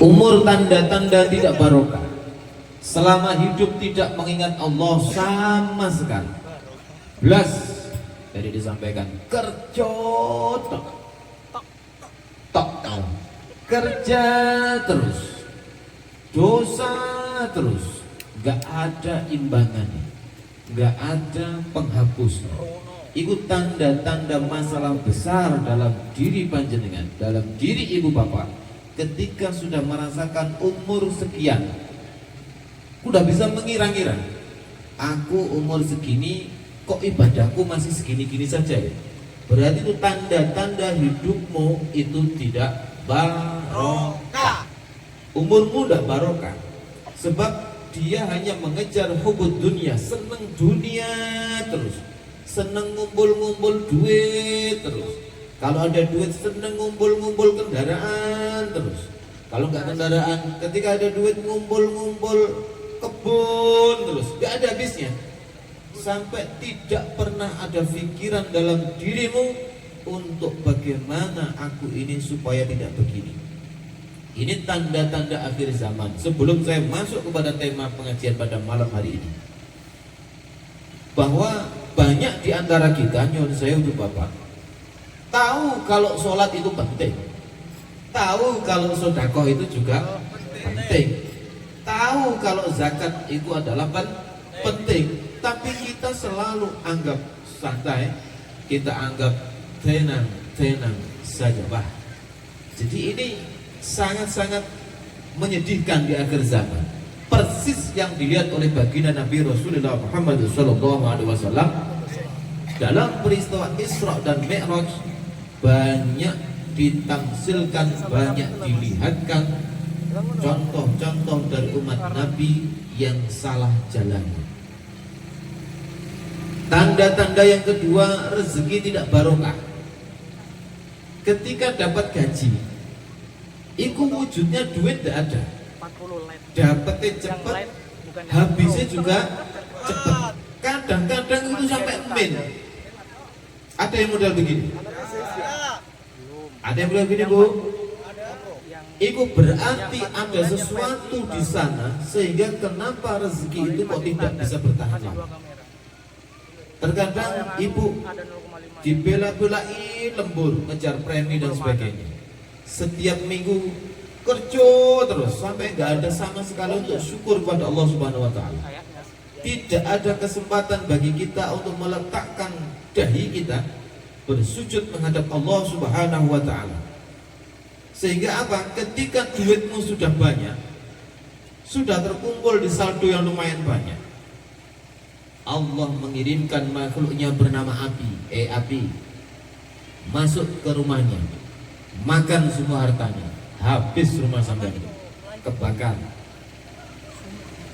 Umur tanda-tanda tidak barokah. Selama hidup tidak mengingat Allah sama sekali. Belas. Jadi disampaikan kerja tok, tok, kerja terus, dosa terus, gak ada imbangannya, gak ada penghapusnya. Itu tanda-tanda masalah besar dalam diri panjenengan, dalam diri ibu bapak. Ketika sudah merasakan umur sekian, udah bisa mengira-ngira, aku umur segini kok ibadahku masih segini-gini saja ya. Berarti itu tanda-tanda hidupmu itu tidak barokah. Umurmu tidak barokah. Sebab dia hanya mengejar hubud dunia, seneng dunia terus, seneng ngumpul-ngumpul duit terus. Kalau ada duit seneng ngumpul-ngumpul kendaraan terus. Kalau nggak kendaraan, ketika ada duit ngumpul-ngumpul kebun terus, nggak ada habisnya. Sampai tidak pernah ada pikiran dalam dirimu untuk bagaimana aku ini supaya tidak begini. Ini tanda-tanda akhir zaman. Sebelum saya masuk kepada tema pengajian pada malam hari ini, bahwa banyak di antara kita, nyon saya untuk bapak, tahu kalau sholat itu penting, tahu kalau sedekah itu juga penting, tahu kalau zakat itu adalah penting, tapi kita selalu anggap santai, kita anggap tenang saja. Bah. Jadi ini sangat-sangat menyedihkan di akhir zaman. Persis yang dilihat oleh baginda Nabi Rasulullah Muhammad SAW dalam peristiwa Isra dan Mi'raj. Banyak ditamsilkan, banyak dilihatkan contoh-contoh dari umat Nabi yang salah jalan. Tanda-tanda yang kedua, rezeki tidak barokah. Ketika dapat gaji, itu wujudnya duit tidak ada, dapatnya cepat, habisnya juga cepat. Kadang-kadang itu sampai min. Ada yang modal begini? Ada yang modal begini, Bu? Itu berarti ada sesuatu di sana sehingga kenapa rezeki itu kok tidak bisa bertahan lama. Terkadang ibu dibela-belain lembur, ngejar premi dan sebagainya. Setiap minggu kerja terus sampai nggak ada sama sekali untuk syukur kepada Allah Subhanahu Wa Taala. Tidak ada kesempatan bagi kita untuk meletakkan dahi kita bersujud menghadap Allah Subhanahu Wa Taala. Sehingga apa? Ketika duitmu sudah banyak, sudah terkumpul di saldo yang lumayan banyak, Allah mengirimkan makhluknya bernama api masuk ke rumahnya, makan semua hartanya, habis rumah sampai itu kebakar.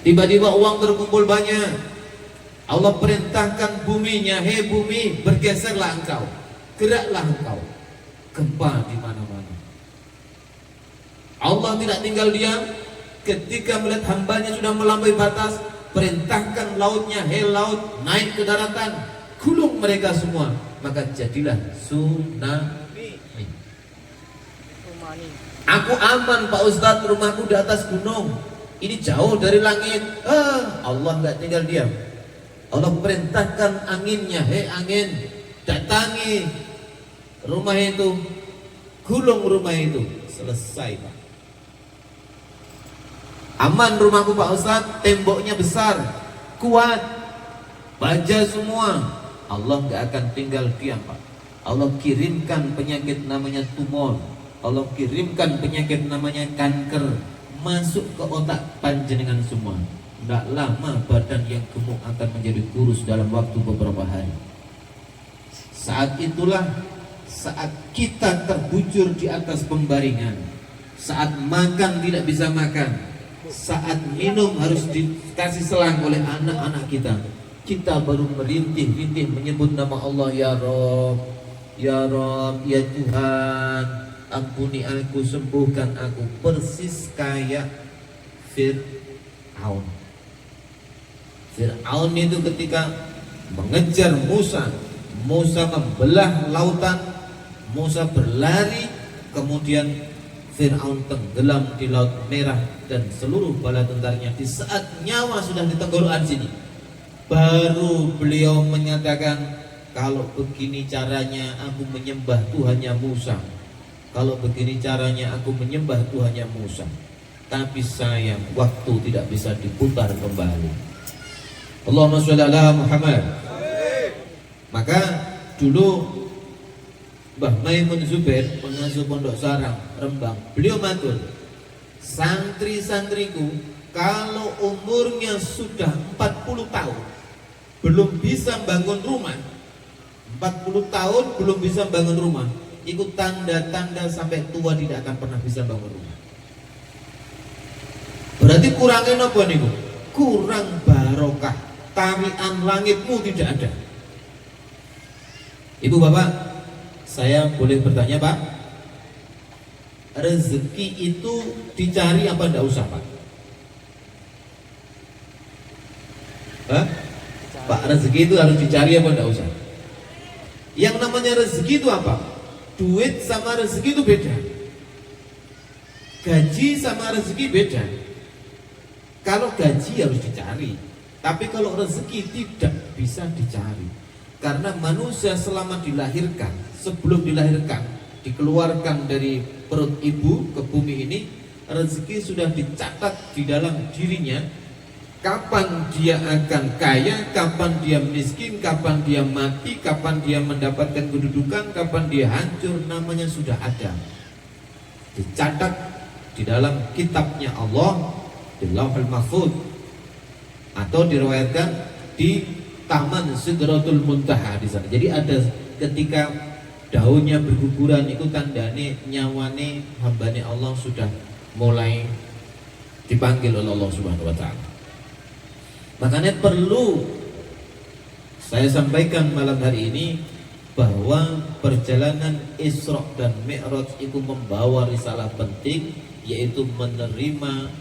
Tiba-tiba uang terkumpul banyak, Allah perintahkan buminya, hei bumi, bergeserlah engkau, geraklah engkau. Gempa di mana-mana. Allah tidak tinggal diam. Ketika melihat hambanya sudah melampaui batas, perintahkan lautnya, hei laut, naik ke daratan, gulung mereka semua. Maka jadilah tsunami. Aku aman Pak Ustadz, rumahku di atas gunung, ini jauh dari langit. Allah nggak tinggal diam. Allah perintahkan anginnya, hei angin, datangi rumah itu, gulung rumah itu. Selesai Pak. Aman rumahku Pak Ustadz, temboknya besar, kuat, baja semua. Allah nggak akan tinggal diam Pak. Allah kirimkan penyakit namanya tumor, Allah kirimkan penyakit namanya kanker masuk ke otak panjenengan semua. Nggak lama badan yang gemuk akan menjadi kurus dalam waktu beberapa hari. Saat itulah saat kita terbujur di atas pembaringan, saat makan tidak bisa makan, saat minum harus dikasih selang oleh anak-anak kita, kita baru merintih-rintih menyebut nama Allah, ya Rob, ya Rob, ya Tuhan, ampuni aku, sembuhkan aku. Persis kayak Fir'aun. Fir'aun itu ketika mengejar Musa, Musa membelah lautan, Musa berlari, kemudian Fir'aun tenggelam di Laut Merah dan seluruh bala tentaranya. Di saat nyawa sudah di tenggorokan sini, baru beliau menyatakan, kalau begini caranya aku menyembah Tuhannya Musa, kalau begini caranya aku menyembah Tuhannya Musa. Tapi sayang, waktu tidak bisa diputar kembali. Allahumma sholli ala Muhammad. Maka dulu Mbah Maimun Zubair, pengasuh Pondok Sarang Rembang, beliau matur, santri-santriku kalau umurnya sudah 40 tahun belum bisa bangun rumah, 40 tahun belum bisa bangun rumah, itu tanda-tanda sampai tua tidak akan pernah bisa bangun rumah. Berarti kurangnya apa nih? Kurang barokah, tarian langitmu tidak ada. Ibu bapak, saya boleh bertanya pak, rezeki itu dicari apa enggak usah pak? Hah? Pak, rezeki itu harus dicari apa enggak usah? Yang namanya rezeki itu apa? Duit sama rezeki itu beda. Gaji sama rezeki beda. Kalau gaji harus dicari, tapi kalau rezeki tidak bisa dicari. Karena manusia selama dilahirkan, sebelum dilahirkan, dikeluarkan dari perut ibu ke bumi ini, rezeki sudah dicatat di dalam dirinya. Kapan dia akan kaya, kapan dia miskin, kapan dia mati, kapan dia mendapatkan kedudukan, kapan dia hancur, namanya sudah ada. Dicatat di dalam kitabnya Allah, di Lauhul Mahfuz, atau diriwayatkan di Taman Sidratul Muntaha di sana. Jadi ada ketika daunnya berguguran, itu tandane nyawane hambane Allah sudah mulai dipanggil oleh Allah Subhanahu wa taala. Makanya perlu saya sampaikan malam hari ini bahwa perjalanan Isra dan Mi'raj itu membawa risalah penting, yaitu menerima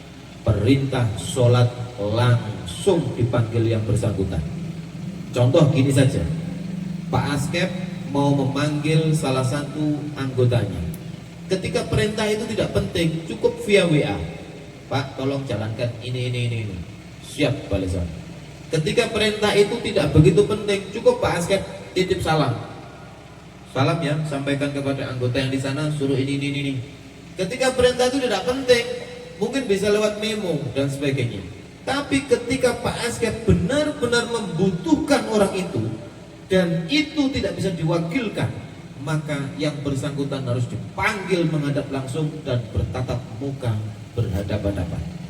perintah sholat langsung dipanggil yang bersangkutan. Contoh gini saja, Pak Askep mau memanggil salah satu anggotanya. Ketika perintah itu tidak penting, cukup via WA. Pak, tolong jalankan ini. Siap balasan. Ketika perintah itu tidak begitu penting, cukup Pak Askep titip salam. Salam ya, sampaikan kepada anggota yang di sana, suruh ini. Ketika perintah itu tidak penting, mungkin bisa lewat memo dan sebagainya. Tapi ketika Pak Askep benar-benar membutuhkan orang itu dan itu tidak bisa diwakilkan, maka yang bersangkutan harus dipanggil menghadap langsung dan bertatap muka, berhadapan-hadapan.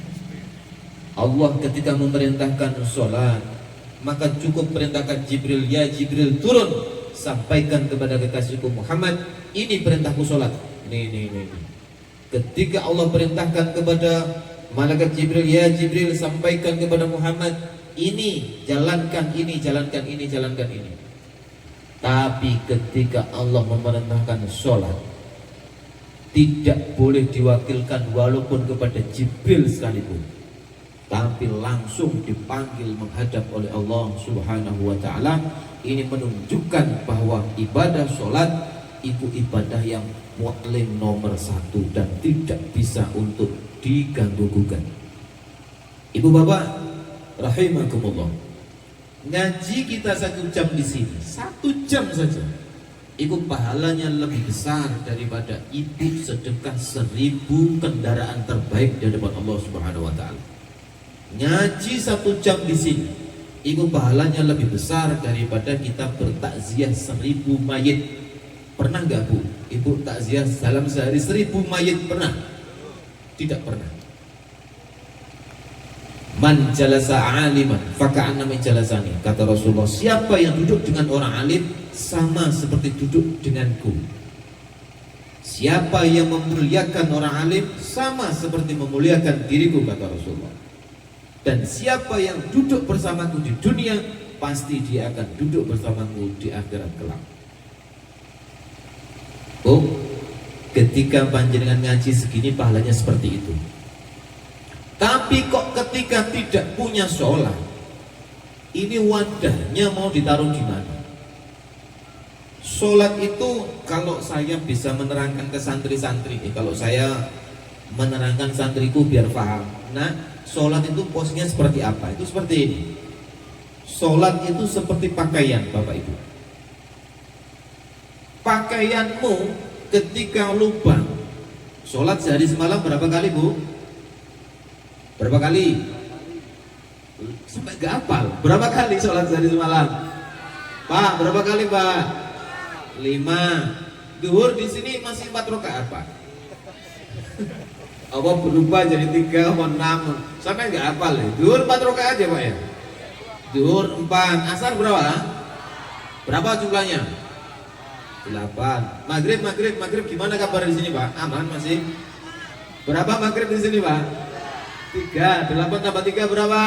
Allah ketika memerintahkan sholat, maka cukup perintahkan Jibril, ya Jibril turun, sampaikan kepada kekasihku Muhammad, ini perintahku sholat. Nih. Ketika Allah perintahkan kepada malaikat Jibril, ya Jibril sampaikan kepada Muhammad, ini jalankan ini. Tapi ketika Allah memerintahkan sholat, tidak boleh diwakilkan walaupun kepada Jibril sekalipun, tapi langsung dipanggil menghadap oleh Allah Subhanahu wa taala. Ini menunjukkan bahwa ibadah sholat itu ibadah yang mu'lim nomor 1 dan tidak bisa untuk diganggu-gugat. Ibu bapak rahimakumullah, ngaji kita 1 jam di sini, 1 jam saja, itu pahalanya lebih besar daripada ibu sedekah 1000 kendaraan terbaik di hadapan Allah Subhanahu wa taala. Ngaji 1 jam di sini, itu pahalanya lebih besar daripada kita bertakziah 1000 mayit. Pernah nggak bu, ibu takziah dalam sehari 1000 mayit pernah? Tidak pernah. Man jalasa aliman faka'annama jalasani, kata Rasulullah, siapa yang duduk dengan orang alim sama seperti duduk denganku. Siapa yang memuliakan orang alim sama seperti memuliakan diriku, kata Rasulullah. Dan siapa yang duduk bersamaku di dunia, pasti dia akan duduk bersamaku di akhirat kelak. Oh, ketika panjenengan ngaji segini pahalanya seperti itu. Tapi kok ketika tidak punya sholat, ini wadahnya mau ditaruh di mana? sholat itu kalau saya bisa menerangkan ke santri-santri, kalau saya menerangkan santriku biar paham. Nah, sholat itu posisinya seperti apa? Itu seperti ini. Sholat itu seperti pakaian, Bapak Ibu. Pakaianmu ketika lubang. Sholat sehari semalam berapa kali, Bu? Berapa kali? Sampai gak hafal. Berapa kali sholat sehari semalam? Pak, berapa kali, Pak? 5. Duhur di sini masih 4 rakaat, Pak. Apa berubah jadi 3, 6? Sampai nggak hafal ya? Duhur 4 rakaat ya, Pak ya? Duhur 4. Asar berapa? Berapa jumlahnya? 8. Maghrib gimana kabar di sini, Pak? Aman masih? Berapa maghrib di sini, Pak? 3. 8 tambah 3 berapa?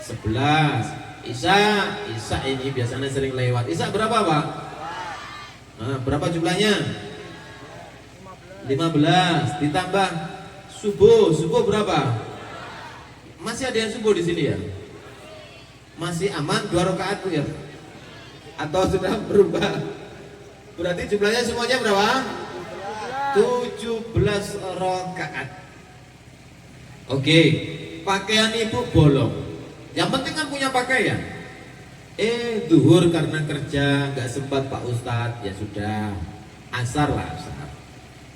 11. Isya ini biasanya sering lewat. Isya berapa, Pak? Nah, berapa jumlahnya? 15 ditambah subuh berapa? Masih ada yang subuh di sini ya? Masih aman 2 rakaat tuh ya? Atau sudah berubah? Berarti jumlahnya semuanya berapa? 17 rakaat. Oke, pakaian ibu bolong. Yang penting kan punya pakaian. Duhur karena kerja nggak sempat Pak Ustadz, ya sudah. Asar lah, asar.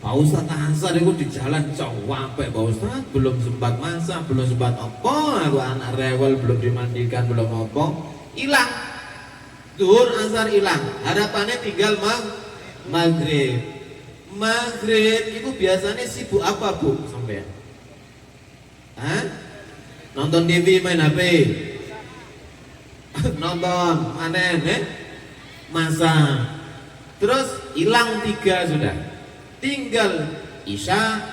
Pak Ustadz asar itu di jalan capek Pak Ustadz, belum sempat masak, belum sempat apa, aku anak rewel belum dimandikan, belum apa, hilang. Duhur asar hilang. Harapannya tinggal maghrib. Maghrib itu biasanya sibuk apa, Bu? Sampai nonton TV, main HP, nonton manen, masak. Terus hilang 3 sudah. Tinggal Isya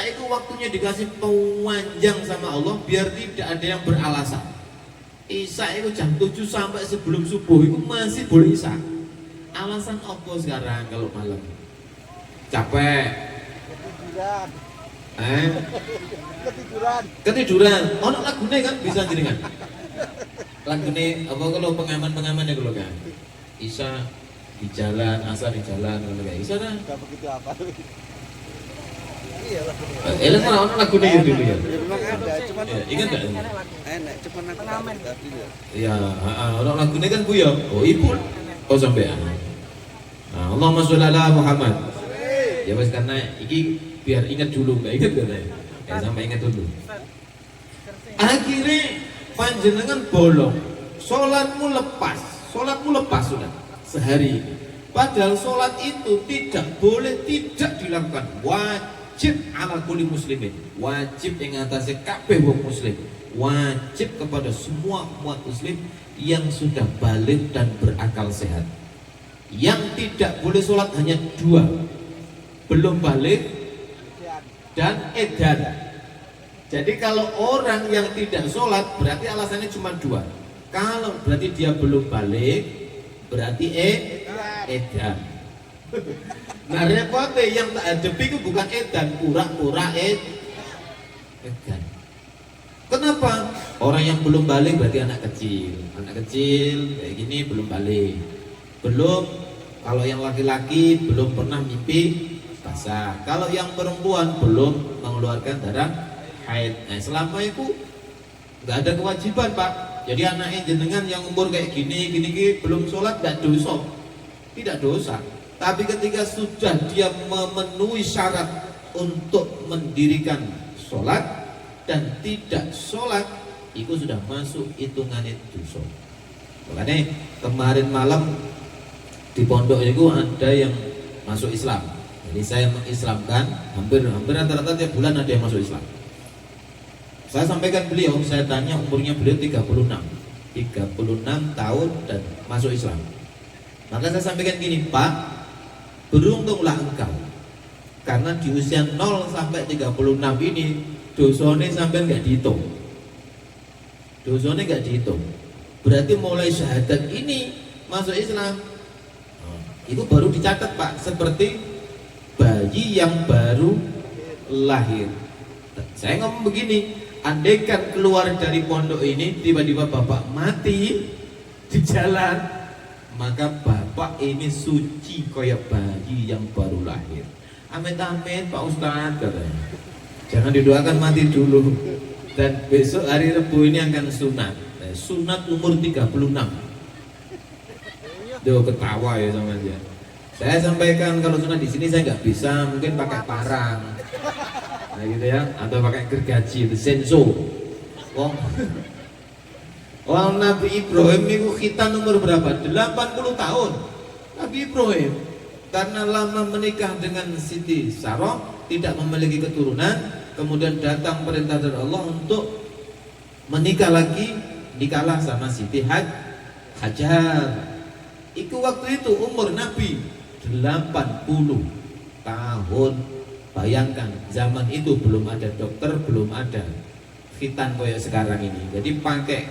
itu waktunya dikasih panjang sama Allah biar tidak ada yang beralasan. Isya itu jam 7 sampai sebelum subuh itu masih boleh Isya. Alasan apa sekarang kalau malam? Capek. Ketiduran. Ono lagune kan bisa jenengan. Lagune apa kalau pengaman ya kalau kan. Isya di jalan, asar di jalan kalau kayak Isya kan. Enggak begitu apa. Iya lagunya. Elah ono lagune ya dulu ya. Memang ada, cuman ingat enggak? Enak, cuman aku pengaman tadi ya. Iya, ono lagune kan Bu ya. Oh, ibu. Oh sampean. Nah, Allahumma sholli ala Muhammad. Ya wes karena iki biar ingat dulu, enggak ingat kan ya? Sampai ingat dulu. Akhirnya panjenengan bolong, sholatmu lepas sudah sehari. Padahal sholat itu tidak boleh tidak dilakukan, wajib ala kulli muslimin, wajib yang atasnya kabeh wong muslim, wajib kepada semua umat muslim yang sudah balik dan berakal sehat. Yang tidak boleh sholat hanya 2, belum balik dan edan. Jadi kalau orang yang tidak sholat berarti alasannya cuma 2. Kalau berarti dia belum balik, berarti edan. Nah repotnya yang tak hadapi itu bukan edan, pura-pura edan. Kenapa? Orang yang belum balik berarti anak kecil kayak gini belum balik. Belum, kalau yang laki-laki belum pernah mimpi basah. Kalau yang perempuan belum mengeluarkan darah haid. Nah, selama itu nggak ada kewajiban, Pak. Jadi anaknya jenengan yang umur kayak gini belum sholat nggak dosa, tidak dosa. Tapi ketika sudah dia memenuhi syarat untuk mendirikan sholat dan tidak sholat, itu sudah masuk hitungannya dosa. Makanya kemarin malam di pondok itu ada yang masuk Islam. Jadi saya mengislamkan hampir rata-rata tiap bulan ada yang masuk Islam. Saya sampaikan beliau, saya tanya umurnya beliau 36 tahun dan masuk Islam. Maka saya sampaikan gini, Pak, beruntunglah engkau karena di usia 0 sampai 36 ini dosanya sampai nggak dihitung. Dosanya nggak dihitung. Berarti mulai syahadat ini masuk Islam. Itu baru dicatat, Pak, seperti bayi yang baru lahir. Saya ngomong begini, andaikan keluar dari pondok ini tiba-tiba bapak mati di jalan, maka bapak Bapak ini suci kayak bayi yang baru lahir. Amit-amit Pak Ustadz katanya. Jangan didoakan mati dulu. Dan besok hari Rebu ini akan sunat. Sunat umur 36. Tuh ketawa ya sama dia. Saya sampaikan kalau sunat di sini saya nggak bisa, mungkin pakai parang. Nah gitu ya, atau pakai gergaji, itu senso. Wong Nabi Ibrahim itu khitan umur berapa? 80 tahun. Nabi Ibrahim karena lama menikah dengan Siti Sarah, tidak memiliki keturunan, kemudian datang perintah dari Allah untuk menikah lagi, nikahlah sama Siti Hajar. Itu waktu itu umur Nabi 80 tahun. Bayangkan zaman itu belum ada dokter, belum ada khitan kayak sekarang ini. Jadi pakai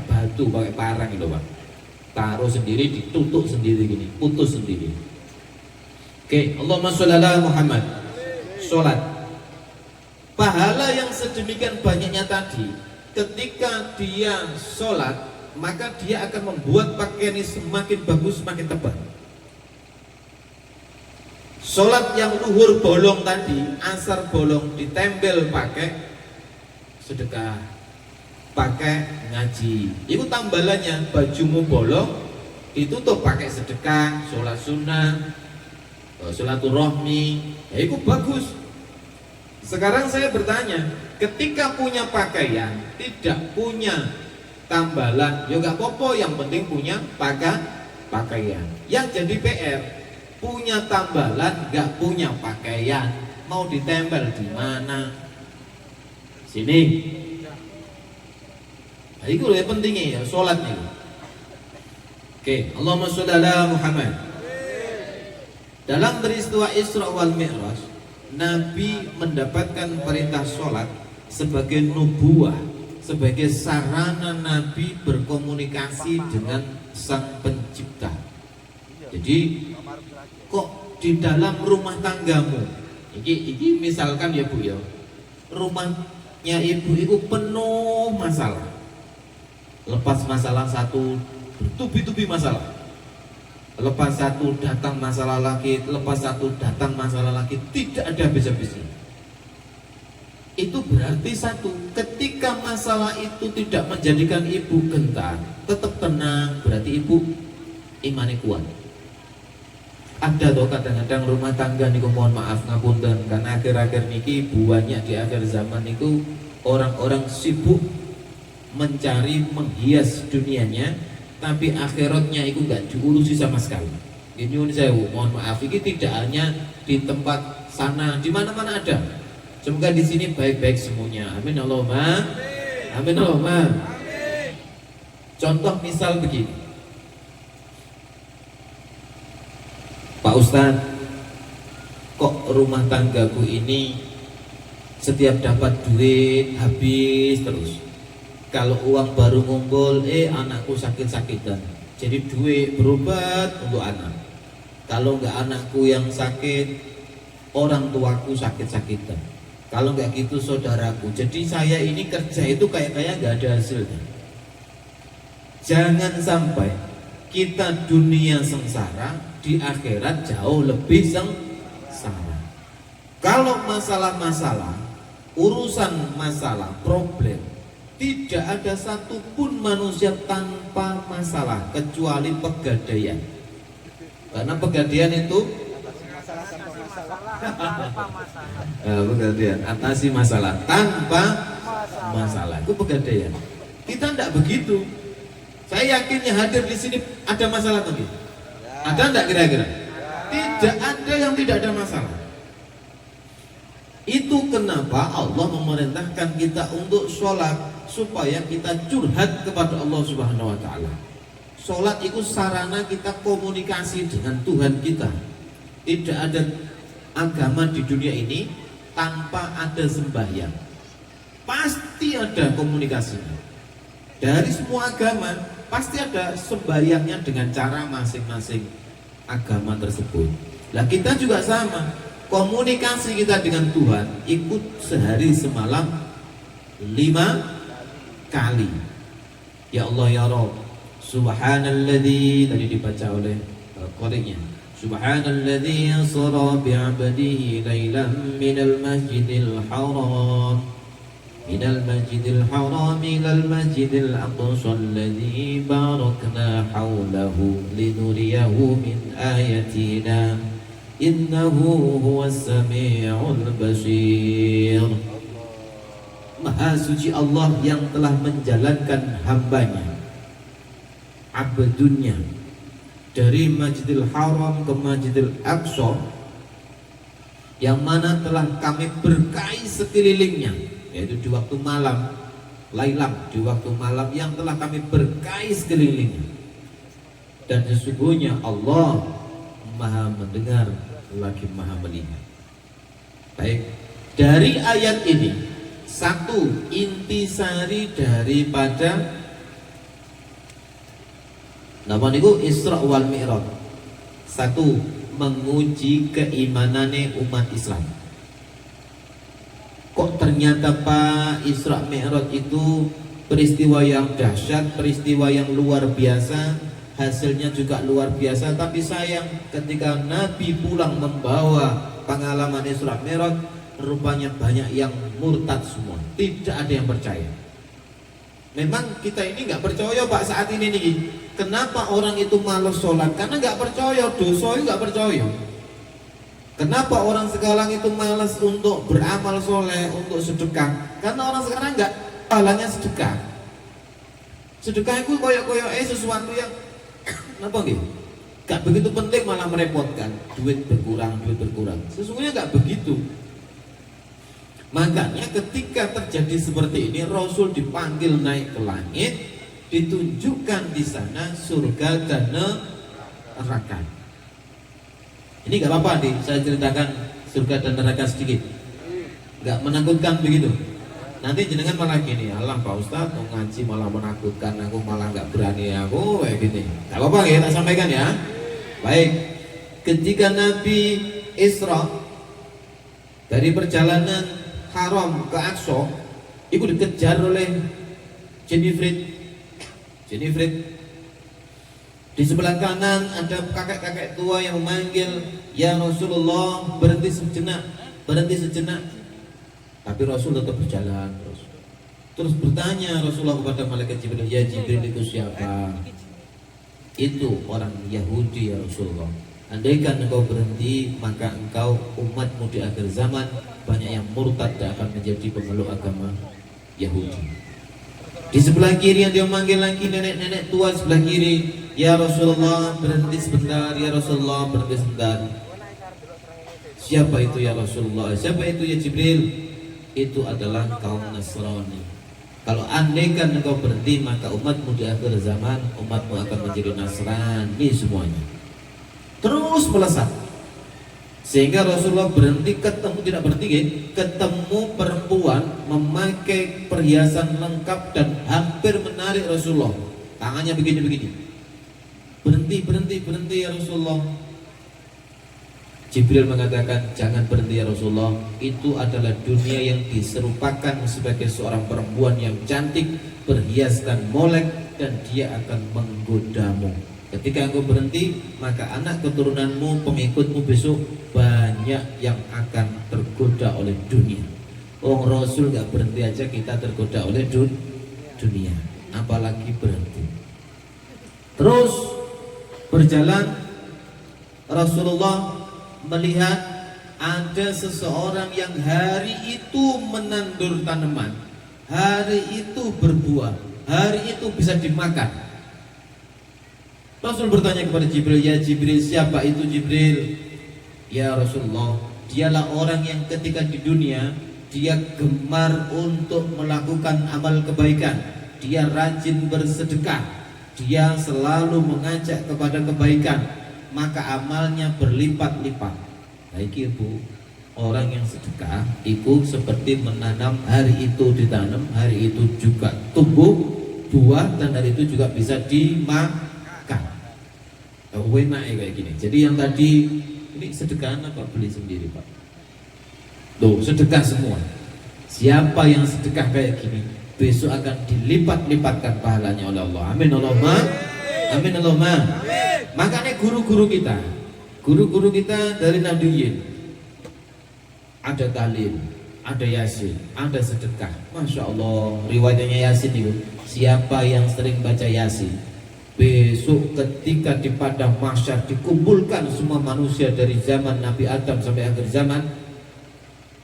batu, pakai parang itu Pak. Taruh sendiri, ditutup sendiri gini, putus sendiri. Oke, Allahumma sholli ala Muhammad. Sholat. Pahala yang sedemikian banyaknya tadi, ketika dia sholat, maka dia akan membuat pakaiannya semakin bagus, semakin tebal. Sholat yang luhur bolong tadi, asar bolong, ditempel pakai sedekah, pakai ngaji. Itu tambalannya, bajumu bolong, ditutup pakai sedekah, sholat sunnah, sholaturahmi, ya itu bagus. Sekarang saya bertanya, ketika punya pakaian, tidak punya tambalan, ya gak apa-apa, yang penting punya pakaian. Yang jadi PR, punya tambalan, gak punya pakaian, mau ditempel di mana? Sini. Nah, itu yang pentingnya ya, sholat nih. Oke, Allahumma sholli ala Muhammad. Dalam peristiwa Isra wal Mi'raj, Nabi mendapatkan perintah sholat sebagai nubuah, sebagai sarana Nabi berkomunikasi dengan Sang Pencipta. Jadi kok di dalam rumah tanggamu, ini misalkan ya Bu ya, rumahnya ibu itu penuh masalah. Lepas masalah satu, bertubi-tubi masalah. Lepas satu datang masalah lagi, lepas satu datang masalah lagi, tidak ada habis-habisnya. Itu berarti satu, ketika masalah itu tidak menjadikan ibu gentar, tetap tenang, berarti ibu imannya kuat. Ada toh kadang-kadang rumah tangga niku, mohon maaf ngapunten, karena akhir-akhir niki banyak di akhir zaman itu orang-orang sibuk mencari menghias dunianya, tapi akhiratnya itu nggak diurusi sama sekali. Ini saya mohon maaf, ini tidak hanya di tempat sana, di mana-mana ada. Semoga di sini baik-baik semuanya. Amin Allahumma. Amin Allahumma. Contoh misal begini, Pak Ustadz, kok rumah tanggaku ini setiap dapat duit habis terus. Kalau uang baru ngumpul, anakku sakit-sakitan, jadi duit berobat untuk anak. Kalau enggak anakku yang sakit, orang tuaku sakit-sakitan. Kalau enggak gitu saudaraku. Jadi saya ini kerja itu kayak enggak ada hasilnya. Jangan sampai kita dunia sengsara, di akhirat jauh lebih sengsara. Kalau masalah-masalah, urusan masalah, problem, tidak ada satupun manusia tanpa masalah kecuali pegadaian. Karena pegadaian itu pegadaian, atasi masalah tanpa masalah, itu pegadaian. Kita tidak begitu. Saya yakin yang hadir di sini ada masalah tadi. Ada enggak kira-kira? Tidak ada yang tidak ada masalah. Itu kenapa Allah memerintahkan kita untuk sholat, supaya kita curhat kepada Allah Subhanahu wa ta'ala. Sholat itu sarana kita komunikasi dengan Tuhan kita. Tidak ada agama di dunia ini tanpa ada sembahyang. Pasti ada komunikasinya. Dari semua agama pasti ada sembahyangnya dengan cara masing-masing agama tersebut. Nah kita juga sama, komunikasi kita dengan Tuhan ikut sehari semalam 5 kali. Ya Allah ya Rabb, Subhanalladzi, tadi dibaca oleh qari'nya. Subhanalladzi asra bi'abdihi lailan minal masjidil haram ilal masjidil aqsa alladzi barakna hawlahu linuriyahu min ayatina innahu huwas sami'ul basir. Maha suci Allah yang telah menjalankan hambanya, abdunya, dari Masjidil Haram ke Masjidil Aqsa, yang mana telah kami berkahi sekelilingnya, yaitu di waktu malam, lailam, di waktu malam yang telah kami berkahi sekelilingnya. Dan sesungguhnya Allah Maha mendengar lagi Maha melihat. Baik, dari ayat ini satu intisari daripada nama niku Isra wal Mi'raj. Satu, menguji keimanane umat Islam. Kok ternyata Pak, Isra Mi'raj itu peristiwa yang dahsyat, peristiwa yang luar biasa, hasilnya juga luar biasa, tapi sayang ketika Nabi pulang membawa pengalaman Isra Mi'raj, rupanya banyak yang murtad semua, tidak ada yang percaya. Memang kita ini nggak percaya Pak saat ini nih. Kenapa orang itu malas sholat? Karena nggak percaya, dosa itu nggak percaya. Kenapa orang sekarang itu malas untuk beramal soleh, untuk sedekah? Karena orang sekarang nggak pahalanya sedekah. Sedekah itu koyok-koyok sesuatu yang apa gitu? Gak begitu penting, malah merepotkan. Duit berkurang. Sesungguhnya nggak begitu. Makanya ketika terjadi seperti ini, Rasul dipanggil naik ke langit, ditunjukkan di sana surga dan neraka. Ini nggak apa-apa nih, saya ceritakan surga dan neraka sedikit. Nggak menakutkan begitu. Nanti jenengan malah gini, alah Pak Ustadz mau ngaji malah menakutkan, aku malah nggak berani, aku kayak gini. Nggak apa-apa ya, tak sampaikan ya. Baik, ketika Nabi Isra dari perjalanan Haram ke Aqsa, itu dikejar oleh Jenifrit. Di sebelah kanan ada kakek-kakek tua yang memanggil, ya Rasulullah, berhenti sejenak. Tapi Rasul tetap berjalan terus bertanya Rasulullah kepada malaikat Jibril, ya Jibril, itu siapa? Itu orang Yahudi ya Rasulullah. Andaikan engkau berhenti, maka engkau umatmu di akhir zaman banyak yang murtad dan akan menjadi pemeluk agama Yahudi. Di sebelah kiri yang dia manggil lagi nenek-nenek tua sebelah kiri, ya Rasulullah, berhenti sebentar, ya Rasulullah, berhenti sebentar. Siapa itu ya Rasulullah? Siapa itu ya Jibril? Itu adalah kaum Nasrani. Kalau andaikan engkau berhenti, maka umatmu di akhir zaman, umatmu akan menjadi Nasrani semuanya. Terus melesat, sehingga Rasulullah berhenti, ketemu perempuan memakai perhiasan lengkap dan hampir menarik Rasulullah, tangannya begini. Berhenti ya Rasulullah. Jibril mengatakan, jangan berhenti ya Rasulullah, itu adalah dunia yang diserupakan sebagai seorang perempuan yang cantik, berhiaskan molek, dan dia akan menggodamu. Ketika engkau berhenti, maka anak keturunanmu, pengikutmu besok banyak yang akan tergoda oleh dunia. Rasul gak berhenti aja kita tergoda oleh dunia, apalagi berhenti. Terus berjalan, Rasulullah melihat ada seseorang yang hari itu menandur tanaman, hari itu berbuah, hari itu bisa dimakan. Rasul bertanya kepada Jibril, ya Jibril, siapa itu Jibril? Ya Rasulullah, dialah orang yang ketika di dunia dia gemar untuk melakukan amal kebaikan, dia rajin bersedekah, dia selalu mengajak kepada kebaikan, maka amalnya berlipat-lipat. Baik ibu, orang yang sedekah itu seperti menanam, hari itu ditanam, hari itu juga tumbuh buah, dan hari itu juga bisa dimakan. Enak kayak gini. Jadi yang tadi ini sedekah apa beli sendiri Pak? Tuh sedekah semua. Siapa yang sedekah kayak gini besok akan dilipat-lipatkan pahalanya oleh Allah. Amin Allahumma Amin Allahumma. Makanya guru-guru kita dari Nahdiyin ada talim, ada yasin, ada sedekah. Masya Allah, riwayatnya yasin itu, siapa yang sering baca yasin, besok ketika di padang mahsyar dikumpulkan semua manusia dari zaman Nabi Adam sampai akhir zaman,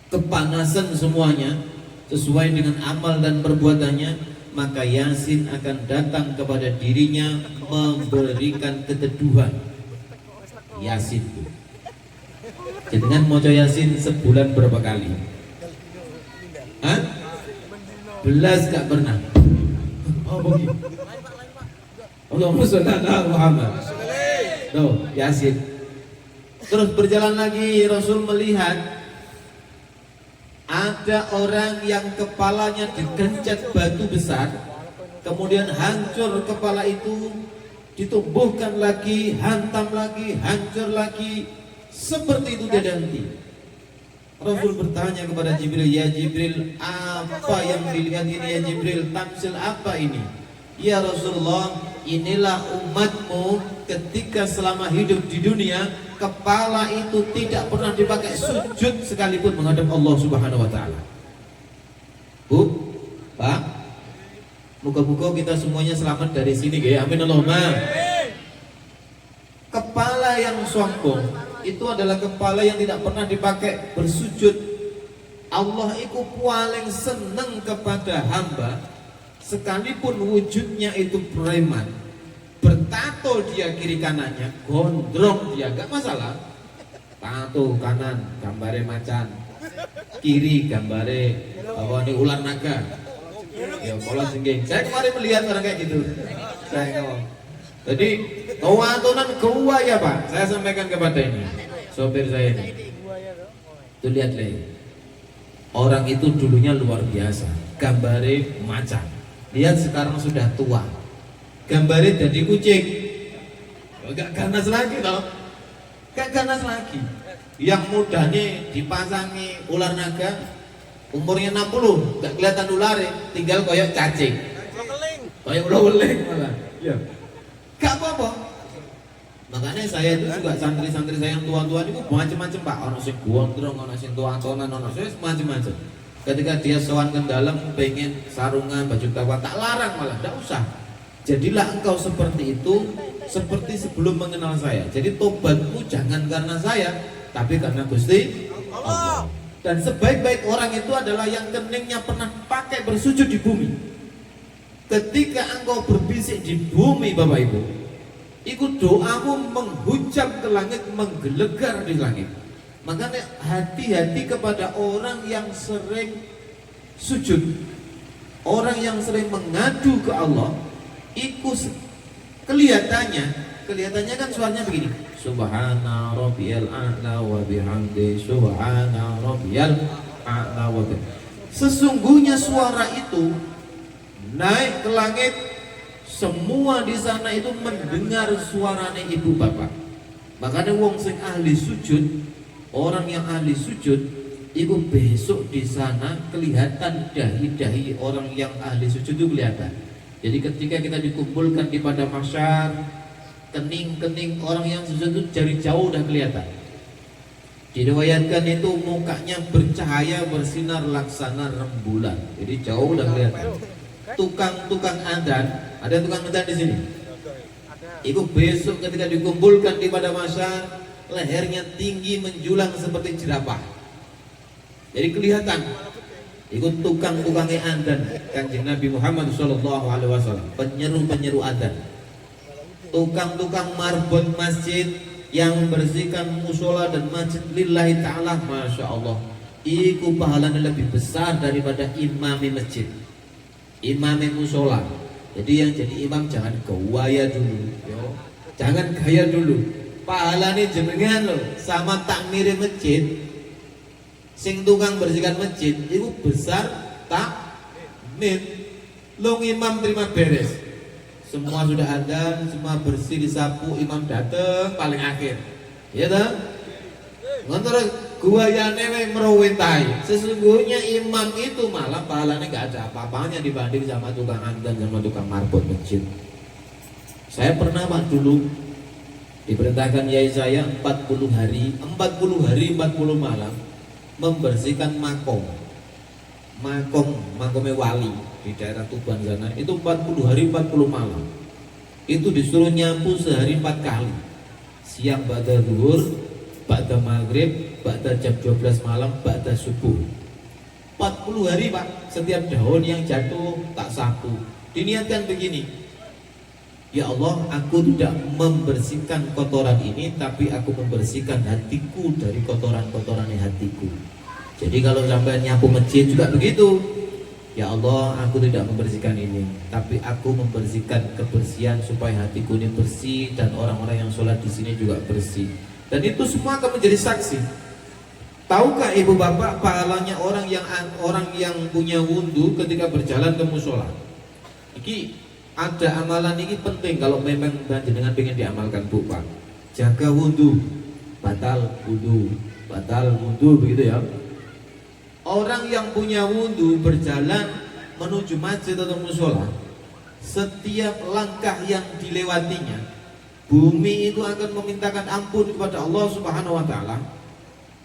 kepanasan semuanya sesuai dengan amal dan perbuatannya, maka yasin akan datang kepada dirinya memberikan keteduhan. Yasin itu dengan moco yasin sebulan berapa kali? Hah? Belas gak pernah. Oh begitu. Allahumma sholli ala Muhammad. Tuh, yasin. Terus berjalan lagi, Rasul melihat ada orang yang kepalanya digencet batu besar, kemudian hancur kepala itu, ditumbuhkan lagi, hantam lagi, hancur lagi, seperti itu tidak henti. Rasul bertanya kepada Jibril, ya Jibril, apa yang dilihat ini ya Jibril? Tamsil apa ini? Ya Rasulullah, inilah umatmu ketika selama hidup di dunia, kepala itu tidak pernah dipakai sujud sekalipun menghadap Allah Subhanahu wa taala. Bu, Pak, moga-moga kita semuanya selamat dari sini ya. Amin Allahumma. Kepala yang sombong itu adalah kepala yang tidak pernah dipakai bersujud. Allah itu paling senang kepada hamba sekalipun wujudnya itu preman, bertato dia kiri kanannya, gondrong dia, gak masalah. Tato kanan gambare macan, kiri gambare apa ini ular naga. Ya pola singgeng. Saya kemarin melihat orang kayak gitu. Saya ngomong. Jadi kewatonan gua ya Pak. Saya sampaikan kepada ini sopir saya ini. Tuh lihat lagi. Orang itu dulunya luar biasa. Gambare macan. Lihat sekarang sudah tua. Gambare jadi kucing. Gak ganas lagi toh. Gak ganas lagi. Yang mudanya dipasangi ular naga, umurnya 60, gak kelihatan ularnya, tinggal koyok cacing. Koyok ular-uling malah. Ya. Gak apa-apa. Makanya saya itu juga santri-santri saya yang tua-tua itu macam-macam Pak. Ono sing gondrong, ono sing tua-tuaan, ono sing macam-macam. Ketika dia sowan ke dalam pengen sarungan, baju tawa, tak larang malah, tidak usah. Jadilah engkau seperti itu, seperti sebelum mengenal saya. Jadi tobatmu jangan karena saya, tapi karena Gusti Allah. Dan sebaik-baik orang itu adalah yang keningnya pernah pakai bersujud di bumi. Ketika engkau berbisik di bumi Bapak Ibu, ikut doamu menghujam ke langit, menggelegar di langit. Makanya hati-hati kepada orang yang sering sujud, orang yang sering mengadu ke Allah. Ikut kelihatannya kan suaranya begini, Subhana rabbiyal a'la wa bihamdi Subhana rabbiyal a'la wa bihamdi. Sesungguhnya suara itu naik ke langit, semua di sana itu mendengar suaranya ibu bapak. Makanya wong sing ahli sujud, orang yang ahli sujud itu besok di sana kelihatan dahi-dahi orang yang ahli sujud itu kelihatan. Jadi ketika kita dikumpulkan di padang mahsyar, kening-kening orang yang sujud itu dari jauh udah kelihatan. Diriwayatkan itu mukanya bercahaya bersinar laksana rembulan. Jadi jauh udah kelihatan. Tukang-tukang adzan, ada tukang adzan di sini. Itu besok ketika dikumpulkan di padang mahsyar, lehernya tinggi menjulang seperti jerapah. Jadi kelihatan. Ikut tukang-tukangnya adzan Kanjeng Nabi Muhammad SAW, penyeru-penyeru adzan. Tukang-tukang marbot masjid yang membersihkan musola dan masjid lillahi ta'ala, Masya Allah, iku pahalanya lebih besar daripada imami masjid, imami musola. Jadi yang jadi imam jangan gaya dulu, yo. Jangan gaya dulu. Pahalanya jenengan loh sama takmir masjid. Sing tukang bersihkan masjid itu besar takmir. Long imam terima beres, semua sudah ada, semua bersih disapu, imam datang paling akhir, ya tak? Ngontor guayane merowentai. Sesungguhnya imam itu malah pahalanya nggak ada apa-apanya dibanding sama tukang adzan sama tukang marbot masjid. Saya pernah Pak dulu diperintahkan yai saya 40 hari 40 malam membersihkan makomnya wali di daerah Tuban sana. Itu 40 hari 40 malam. Itu disuruh nyapu sehari 4 kali. Siang ba'da zuhur, ba'da maghrib, ba'da jam 12 malam, ba'da subuh. 40 hari Pak, setiap daun yang jatuh tak sapu. Diniatkan begini, ya Allah, aku tidak membersihkan kotoran ini, tapi aku membersihkan hatiku dari kotoran-kotoran hatiku. Jadi kalau sampai nyapu masjid juga begitu, ya Allah, aku tidak membersihkan ini, tapi aku membersihkan kebersihan supaya hatiku ini bersih dan orang-orang yang sholat di sini juga bersih. Dan itu semua akan menjadi saksi. Tahukah ibu bapak pahalanya orang yang punya wudhu ketika berjalan ke musola? Iki ada amalan ini penting kalau memang dengan pengen diamalkan Bu Pak. Jaga wudhu, batal wudhu begitu ya. Orang yang punya wudhu berjalan menuju masjid atau musola, setiap langkah yang dilewatinya, bumi itu akan memintakan ampun kepada Allah Subhanahu wa Ta'ala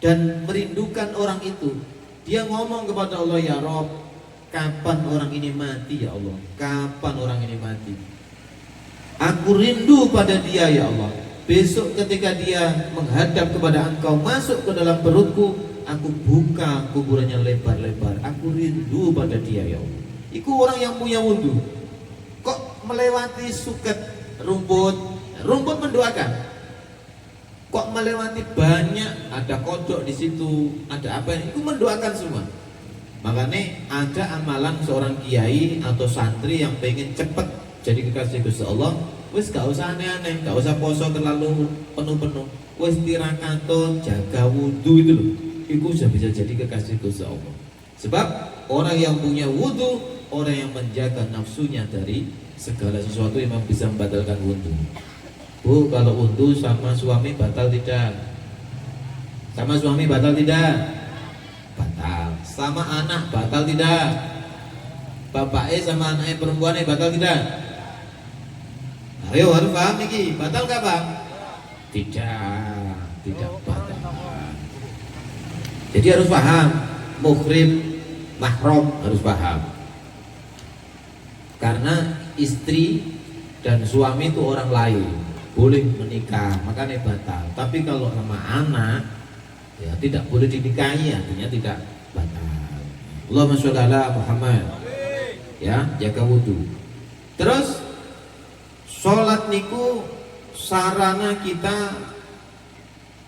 dan merindukan orang itu. Dia ngomong kepada Allah, ya Rob, kapan orang ini mati ya Allah? Kapan orang ini mati? Aku rindu pada dia ya Allah. Besok ketika dia menghadap kepada Engkau, masuk ke dalam perutku, aku buka kuburannya lebar-lebar. Aku rindu pada dia ya Allah. Itu orang yang punya wudhu. Kok melewati suket rumput mendoakan? Kok melewati banyak, ada kodok di situ, ada apa ini? Itu mendoakan semua. Makanya ada amalan seorang kiai atau santri yang pengen cepet jadi kekasih Gusti Allah, wis gak usah aneh-aneh, gak usah poso terlalu penuh-penuh, wis tirakaton, jaga wudhu itu loh, itu sudah bisa jadi kekasih Gusti Allah. Sebab orang yang punya wudhu, orang yang menjaga nafsunya dari segala sesuatu yang bisa membatalkan wudhu. Bu, kalau wudhu sama suami batal tidak? Sama suami batal tidak? Batal. Sama anak batal tidak? Bapaknya sama anaknya perempuannya batal tidak? Ayo harus paham nih, batal gak Pak? Tidak batal. Jadi harus paham, muhrim, mahram harus paham. Karena istri dan suami itu orang lain, boleh menikah, makanya batal. Tapi kalau sama anak, ya tidak boleh dinikahi, artinya tidak batal. Allahumma sholli ala Muhammad. Ya, jaga wudhu. Terus sholat niku sarana kita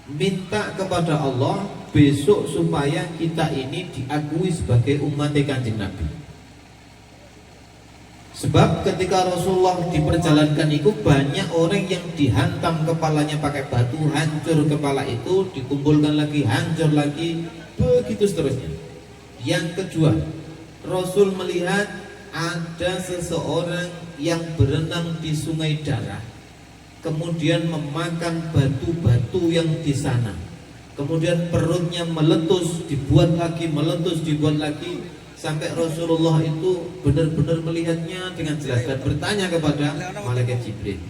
minta kepada Allah besok supaya kita ini diakui sebagai umat Kanjeng Nabi. Sebab ketika Rasulullah diperjalankan itu banyak orang yang dihantam kepalanya pakai batu, hancur kepala itu, dikumpulkan lagi, hancur lagi, begitu seterusnya. Yang kedua, Rasul melihat ada seseorang yang berenang di sungai darah, kemudian memakan batu-batu yang di sana, kemudian perutnya meletus, dibuat lagi, meletus, dibuat lagi, sampai Rasulullah itu benar-benar melihatnya dengan jelas dan bertanya kepada malaikat Jibril,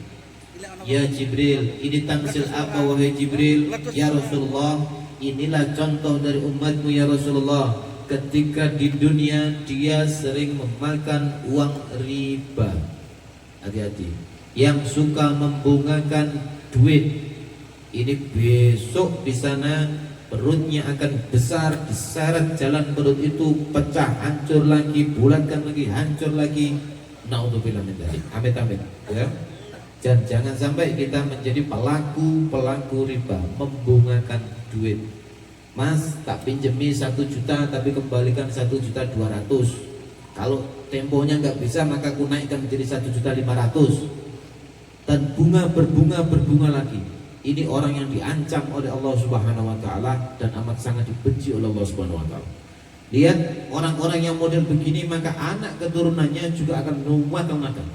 ya Jibril, ini tamsil apa wahai Jibril? Ya Rasulullah, inilah contoh dari umatmu ya Rasulullah. Ketika di dunia dia sering memakan uang riba. Hati-hati, yang suka membungakan duit, ini besok di sana perutnya akan besar, diseret jalan perut itu pecah, hancur lagi, bulatkan lagi, hancur lagi. Naudzubillah min dzalik. Amit-amit, ya. Dan jangan sampai kita menjadi pelaku riba, membungakan duit. Mas, tak pinjemi 1 juta tapi kembalikan 1.200.000. Kalau temponya nggak bisa maka aku naikkan menjadi 1.500.000. Dan berbunga lagi. Ini orang yang diancam oleh Allah Subhanahu wa Ta'ala dan amat sangat dibenci oleh Allah Subhanahu wa Ta'ala. Lihat orang-orang yang model begini, maka anak keturunannya juga akan nuwakal-nakal.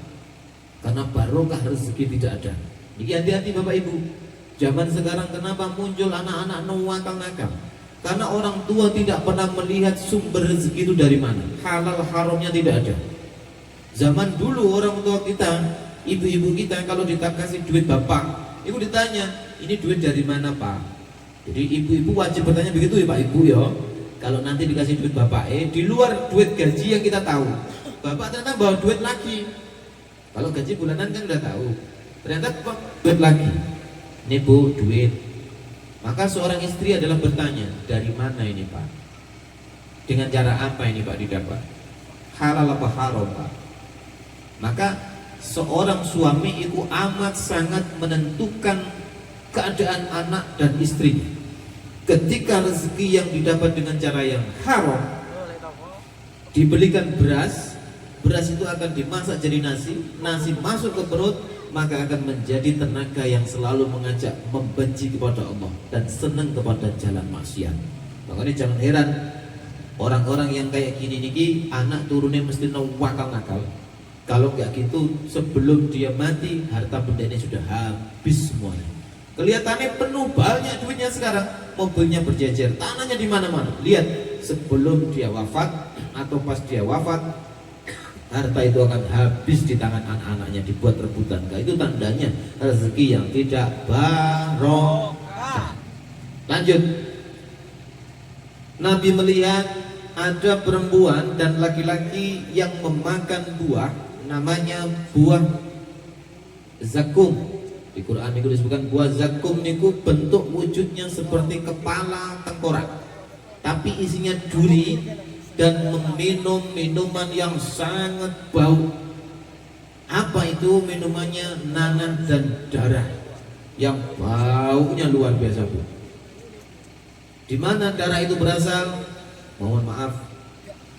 Karena barokah rezeki tidak ada. Jadi hati-hati Bapak Ibu. Zaman sekarang kenapa muncul anak-anak nuwakal-nakal? Karena orang tua tidak pernah melihat sumber rezeki itu dari mana. Halal haramnya tidak ada. Zaman dulu orang tua kita ibu-ibu kita kalau dikasih duit bapak, ibu ditanya, ini duit dari mana pak? Jadi ibu-ibu wajib bertanya begitu ya pak ibu ya. Kalau nanti dikasih duit bapak, di luar duit gaji yang kita tahu, bapak ternyata bawa duit lagi. Kalau gaji bulanan kan udah tahu, ternyata duit lagi. Ini bu duit. Maka seorang istri adalah bertanya, dari mana ini pak? Dengan cara apa ini pak didapat? Halal apa haram pak? Maka seorang suami itu amat sangat menentukan keadaan anak dan istrinya. Ketika rezeki yang didapat dengan cara yang haram, dibelikan beras, beras itu akan dimasak jadi nasi, nasi masuk ke perut, maka akan menjadi tenaga yang selalu mengajak membenci kepada Allah dan senang kepada jalan maksiat. Makanya jangan heran orang-orang yang kayak gini niki anak turunnya mesti nakal. Kalau nggak gitu sebelum dia mati harta bendanya sudah habis semuanya. Kelihatannya penuh banyak duitnya sekarang, mobilnya berjejer, tanahnya di mana-mana. Lihat sebelum dia wafat atau pas dia wafat, harta itu akan habis di tangan anak-anaknya, dibuat rebutan. Itu tandanya rezeki yang tidak barokah. Lanjut. Nabi melihat ada perempuan dan laki-laki yang memakan buah, namanya buah zakum. Di Quran itu disebutkan buah zakum niku bentuk wujudnya seperti kepala tengkorak, tapi isinya duri dan meminum minuman yang sangat bau. Apa itu minumannya? Nanah dan darah yang baunya luar biasa bu. Di mana darah itu berasal? Mohon maaf,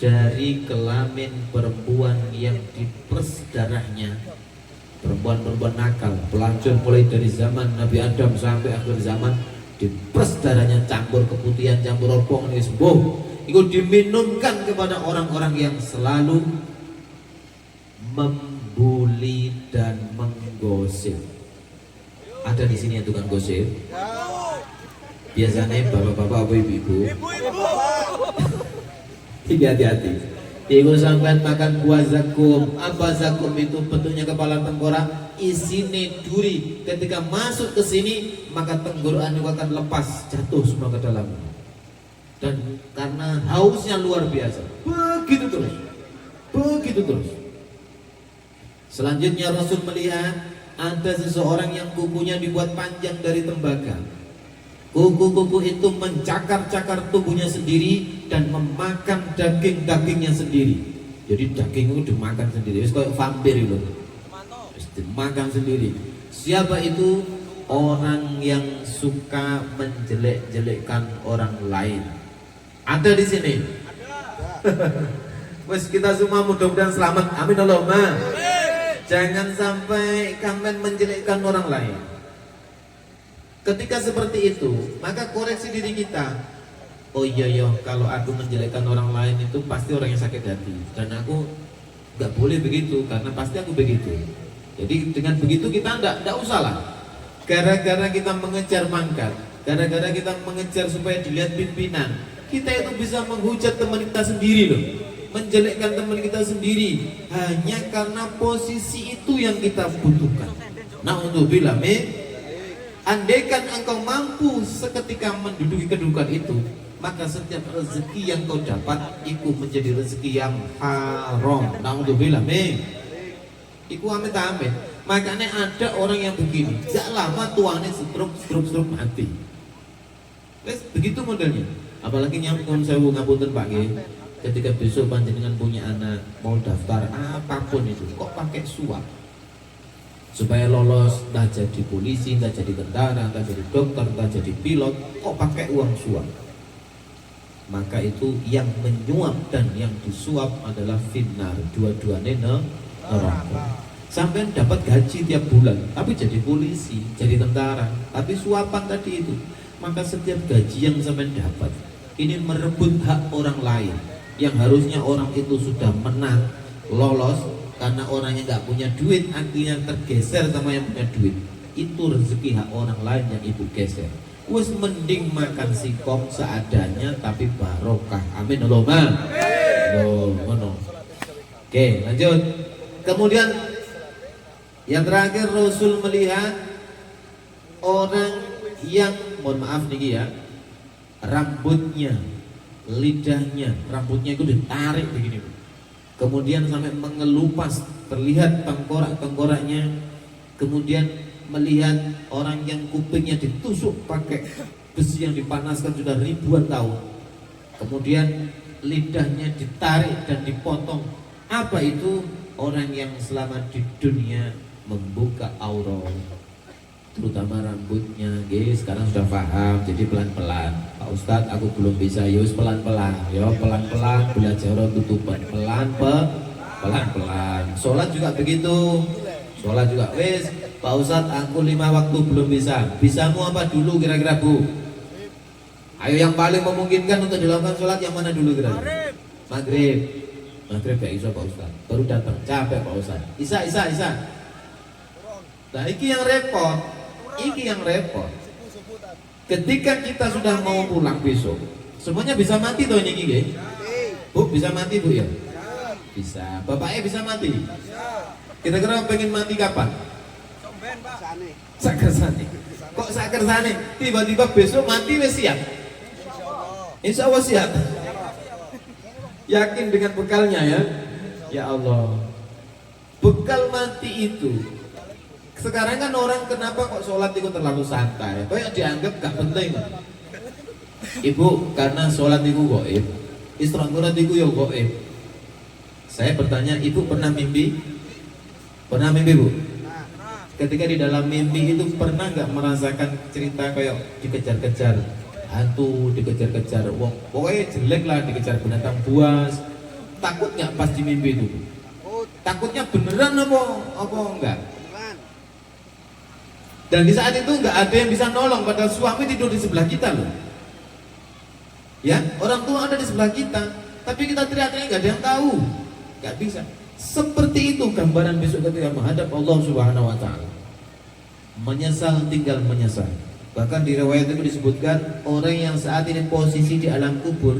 dari kelamin perempuan yang diperes darahnya. Perempuan-perempuan nakal, pelacur mulai dari zaman Nabi Adam sampai akhir zaman, diperes darahnya, campur keputihan, campur opong, ini sembuh. Itu diminumkan kepada orang-orang yang selalu membuli dan menggosip. Ada di sini yang tukang gosip? Biasanya bapak-bapak atau ibu-ibu. Hati-hati. Ibu sampai makan buah zakum. Apa zakum itu? Bentuknya kepala tengkorak, isinya duri. Ketika masuk ke sini, maka tenggorokan itu akan lepas, jatuh semua ke dalam. Dan karena hausnya luar biasa, begitu terus, begitu terus. Selanjutnya Rasul melihat ada seseorang yang kukunya dibuat panjang dari tembaga. Kuku-kuku itu mencakar-cakar tubuhnya sendiri dan memakan daging-dagingnya sendiri. Jadi daging itu dimakan sendiri. Itu kayak vampir itu. Dimakan sendiri. Siapa itu? Orang yang suka menjelek-jelekkan orang lain. Ada di sini. Wes kita semua mudah-mudahan selamat. Amin Allahumma. Jangan sampai kalian menjelekkan orang lain. Ketika seperti itu, maka koreksi diri kita. Oh iya ya, kalau aku menjelekkan orang lain itu pasti orang yang sakit hati, dan aku nggak boleh begitu karena pasti aku begitu. Jadi dengan begitu kita nggak usah lah. Gara-gara kita mengejar pangkat, gara-gara kita mengejar supaya dilihat pimpinan, kita itu bisa menghujat teman kita sendiri loh, menjelekkan teman kita sendiri hanya karena posisi itu yang kita butuhkan. Nah untuk bilang andaikan engkau mampu seketika menduduki kedudukan itu, maka setiap rezeki yang kau dapat itu menjadi rezeki yang haram. Naudzubillah iku amit-amit. Makanya ada orang yang begini, gak lama tuannya stroke mati. Wes begitu modelnya. Apalagi nyambung sewu ngapunten Pak nggih. Ketika besok panjenengan punya anak mau daftar apapun itu, kok pakai suap? Supaya lolos, entah jadi polisi, entah jadi tentara, entah jadi dokter, entah jadi pilot, kok pakai uang suap? Maka itu yang menyuap dan yang disuap adalah finnar, dua-duanya neraka. Sampai dapat gaji tiap bulan, tapi jadi polisi, jadi tentara, tapi suapan tadi itu. Maka setiap gaji yang sampai dapat, ini merebut hak orang lain, yang harusnya orang itu sudah menang, lolos. Karena orangnya nggak punya duit, akhirnya tergeser sama yang punya duit. Itu rezeki hak orang lain yang ibu geser. Wes mending makan singkong seadanya tapi barokah. Amin Allahumma. Oke, lanjut. Kemudian Yang terakhir Rasul melihat orang yang, mohon maaf nih ya, rambutnya, lidahnya, rambutnya itu ditarik begini, kemudian sampai mengelupas, terlihat tengkorak-tengkoraknya. Kemudian melihat orang yang kupingnya ditusuk pakai besi yang dipanaskan sudah ribuan tahun, kemudian lidahnya ditarik dan dipotong. Apa itu? Orang yang selama di dunia membuka aurat, terutama rambutnya. Sekarang sudah paham, jadi pelan-pelan. Pak Ustadz, aku belum bisa. Yus pelan-pelan, yo pelan-pelan belajar tutupan, pelan-pelan. Sholat juga begitu. Sholat juga, wes Pak Ustadz, aku 5 waktu belum bisa. Bisamu apa dulu kira-kira Bu? Ayo yang paling memungkinkan untuk dilakukan sholat yang mana dulu kira-kira? Maghrib. Maghrib gak iso Pak Ustadz, baru datang, capek Pak Ustadz. Isa. Nah iki yang repot. Ketika kita sudah mau pulang besok, semuanya bisa mati toh ini gini. Bu bisa mati Bu ya? Bisa. Bapaknya bisa mati? Kira-kira pengen mati kapan? Sakersane. Kok sakersane? Tiba-tiba besok mati wes siap? Insya Allah siap. Yakin dengan bekalnya ya? Ya Allah. Bekal mati itu. Sekarang kan orang kenapa kok sholat itu terlalu santai? Kayak dianggap gak penting. Ibu, karena sholat itu goib, istirahat itu ya goib. Saya bertanya, ibu pernah mimpi? Pernah mimpi Bu? Ketika di dalam mimpi itu pernah gak merasakan cerita kayak dikejar-kejar hantu, dikejar-kejar wong, pokoknya jelek lah, dikejar binatang buas? Takut nggak pas di mimpi itu? Takutnya beneran apa enggak? Dan di saat itu nggak ada yang bisa nolong, padahal suami tidur di sebelah kita loh. Ya, orang tua ada di sebelah kita, tapi kita teriak-teriak nggak ada yang tahu, nggak bisa. Seperti itu gambaran besok ketika menghadap Allah Subhanahu Wa Taala. Menyesal, tinggal menyesal. Bahkan di riwayat itu disebutkan orang yang saat ini posisi di alam kubur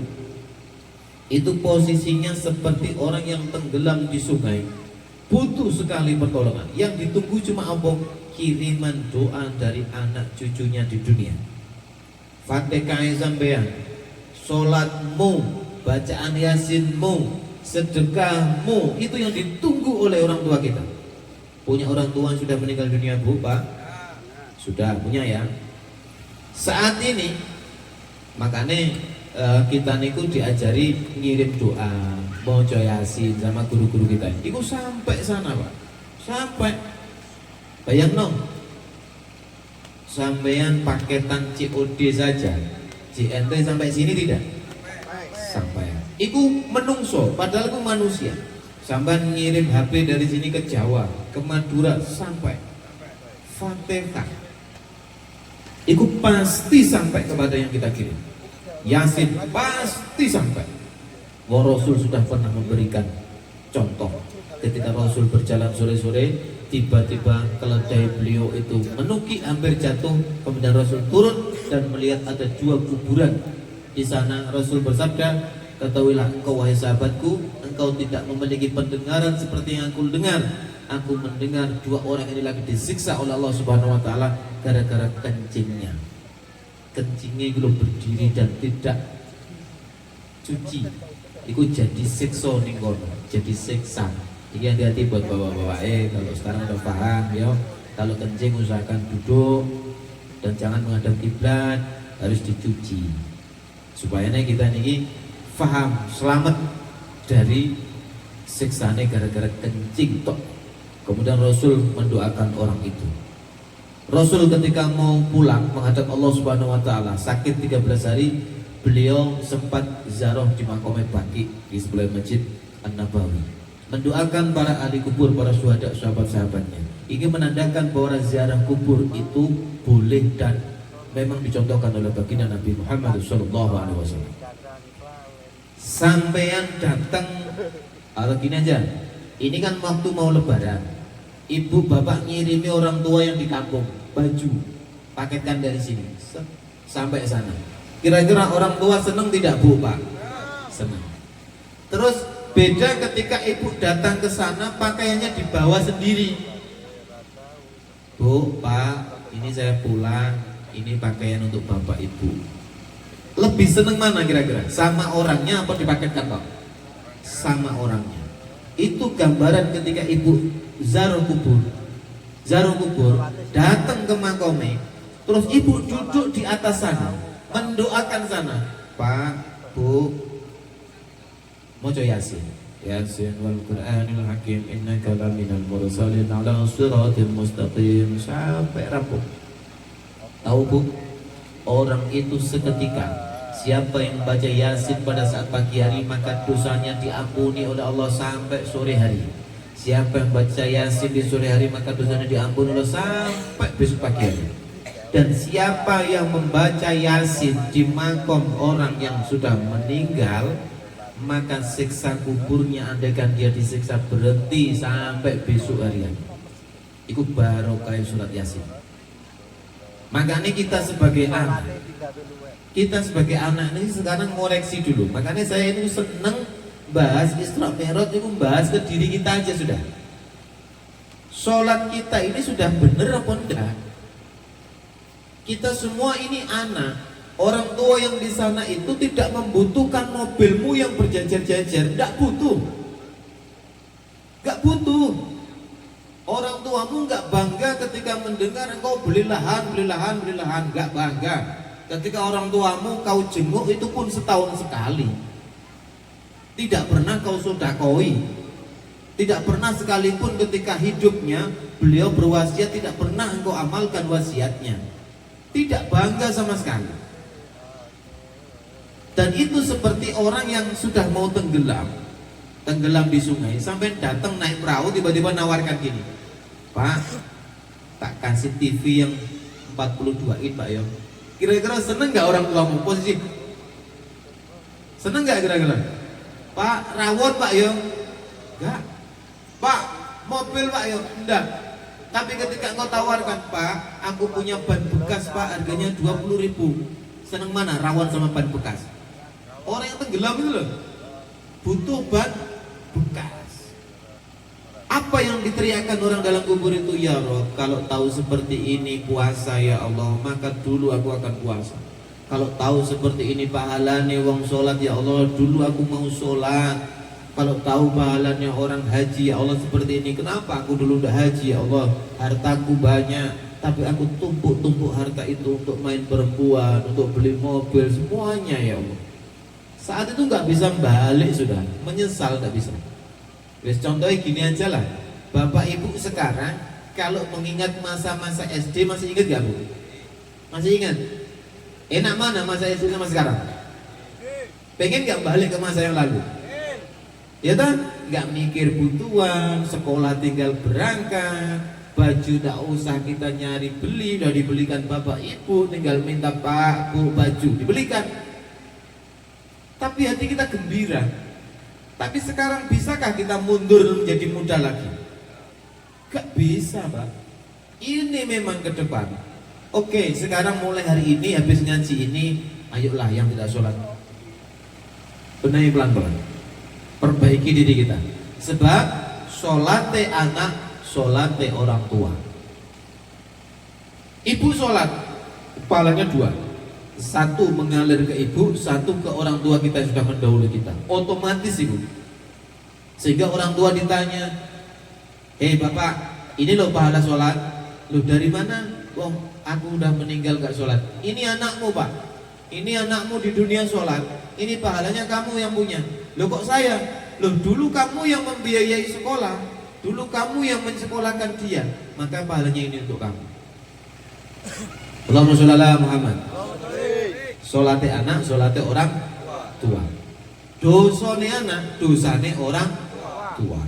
itu posisinya seperti orang yang tenggelam di sungai, butuh sekali pertolongan. Yang ditunggu cuma apa? Kiriman doa dari anak cucunya di dunia. Fatihah sampean, sholatmu, bacaan yasinmu, sedekahmu, itu yang ditunggu oleh orang tua kita. Punya orang tua sudah meninggal dunia Bu, Pak? Sudah punya ya. Saat ini makanya kita niku diajari ngirim doa, maca yasin sama guru-guru kita. Iku sampai sana Pak, sampai bayang no, sampean paketan COD saja, JNT sampai sini tidak? Sampai. Iku menungso, padahal iku manusia. Sampean ngirim HP dari sini ke Jawa, ke Madura sampai. Fatihah. Itu pasti sampai kepada yang kita kirim. Yasin pasti sampai. Wah, Rasul sudah pernah memberikan contoh. Ketika Rasul berjalan sore-sore, tiba-tiba keledai beliau itu menuki hampir jatuh. Kemudian Rasul turun dan melihat ada 2 kuburan. Di sana Rasul bersabda, ketahuilah engkau wahai sahabatku, engkau tidak memiliki pendengaran seperti yang aku dengar. Aku mendengar 2 orang ini lagi disiksa oleh Allah Subhanahu Wa Taala gara-gara kencingnya. Kencingnya itu berdiri dan tidak cuci. Itu jadi siksa ning kono, jadi siksa. Jadi hati-hati buat bapak-bapak. Kalau sekarang udah paham ya, kalau kencing usahakan duduk dan jangan menghadap kiblat, harus dicuci. Supaya kita niki paham, selamat dari siksane gara-gara kencing tok. Kemudian Rasul mendoakan orang itu. Rasul ketika mau pulang menghadap Allah Subhanahu Wa Taala, sakit 13 hari, beliau sempat ziarah di Maqam Baqi di sebelah Masjid An-Nabawi, mendoakan para ahli kubur, para syuhada, sahabat-sahabatnya. Ini menandakan bahwa ziarah kubur itu boleh dan memang dicontohkan oleh baginda Nabi Muhammad SAW. Sampean datang, atau gini aja, ini kan waktu mau lebaran. Ibu bapak ngirimi orang tua yang di kampung baju, paketkan dari sini sampai sana. Kira-kira orang tua senang tidak Bu Pak? Senang. Terus beda ketika ibu datang ke sana pakaiannya dibawa sendiri. Bu, Pak, ini saya pulang, ini pakaian untuk Bapak Ibu. Lebih seneng mana kira-kira? Sama orangnya apa dipaketkan Pak? Sama orangnya. Itu gambaran ketika ibu ziarah kubur datang ke makome, terus ibu duduk di atas sana, mendoakan sana. Pak, Bu, moco Yasin. Yasin wal Qur'anil Hakim innaka laminal mursalin ala siratil mustaqim sampai rampung. Tahu Bu, orang itu seketika siapa yang membaca Yasin pada saat pagi hari maka dosanya diampuni oleh Allah sampai sore hari. Siapa yang baca Yasin di sore hari maka dosanya diampuni oleh sampai besok pagi hari. Dan siapa yang membaca Yasin di makom orang yang sudah meninggal, maka siksa kuburnya andaikan dia disiksa berhenti sampai besok harian. Itu barokah surat Yasin. Makanya kita sebagai anak ini sekarang ngoreksi dulu. Makanya saya ini seneng bahas Isra Mi'raj, itu bahas ke diri kita aja sudah. Sholat kita ini sudah bener apa enggak? Kita semua ini anak. Orang tua yang di sana itu tidak membutuhkan mobilmu yang berjajar-jajar, enggak butuh. Enggak butuh. Orang tuamu enggak bangga ketika mendengar engkau beli lahan, enggak bangga. Ketika orang tuamu kau jenguk itu pun setahun sekali. Tidak pernah kau sodakoi. Tidak pernah sekalipun ketika hidupnya beliau berwasiat, tidak pernah engkau amalkan wasiatnya. Tidak bangga sama sekali. Dan itu seperti orang yang sudah mau tenggelam di sungai, sampai datang naik perahu tiba-tiba nawarkan gini, Pak, tak kasih TV yang 42 in Pak ya. Kira-kira seneng gak orang tuamu posisi? Seneng gak kira-kira? Pak, rawon Pak ya? Enggak. Pak, mobil Pak ya? Enggak. Tapi ketika engkau tawarkan, Pak, aku punya ban bekas Pak, harganya 20.000. Seneng mana rawon sama ban bekas? Orang yang tenggelam itu loh butuh ban bekas. Apa yang diteriakkan orang dalam kubur itu? Ya Rob, kalau tahu seperti ini puasa ya Allah, maka dulu aku akan puasa. Kalau tahu seperti ini pahalanya wong sholat ya Allah, dulu aku mau sholat. Kalau tahu pahalanya orang haji ya Allah seperti ini, kenapa aku dulu udah haji ya Allah? Hartaku banyak, tapi aku tumpuk-tumpuk harta itu untuk main perempuan, untuk beli mobil, semuanya ya Allah. Saat itu nggak bisa balik sudah, menyesal nggak bisa. Wes contohnya gini aja lah, Bapak Ibu sekarang kalau mengingat masa-masa SD masih ingat gak Bu? Masih ingat? Enak mana masa SD sama sekarang? Pengen gak balik ke masa yang lalu? Ya kan? Gak mikir butuhan, sekolah tinggal berangkat, baju tak usah kita nyari beli, udah dibelikan Bapak Ibu, tinggal minta Pak Bu baju dibelikan. Tapi hati kita gembira. Tapi sekarang bisakah kita mundur menjadi muda lagi? Gak bisa Pak. Ini memang ke depan. Oke, sekarang mulai hari ini habis ngaji ini, ayolah yang tidak sholat, benahi pelan-pelan, perbaiki diri kita. Sebab sholatnya anak, sholatnya orang tua. Ibu sholat, kepalanya dua, satu mengalir ke ibu, satu ke orang tua kita yang sudah mendahului kita. Otomatis ibu. Sehingga orang tua ditanya, Bapak, ini loh pahala sholat. Loh dari mana? Oh, aku udah meninggal gak sholat. Ini anakmu Pak, ini anakmu di dunia sholat, ini pahalanya kamu yang punya. Loh kok saya? Loh dulu kamu yang membiayai sekolah, dulu kamu yang mensekolahkan dia, maka pahalanya ini untuk kamu. Allahumma sholli ala Muhammad. Sholatnya anak, sholatnya orang tua. Dosane anak, dosane orang tua.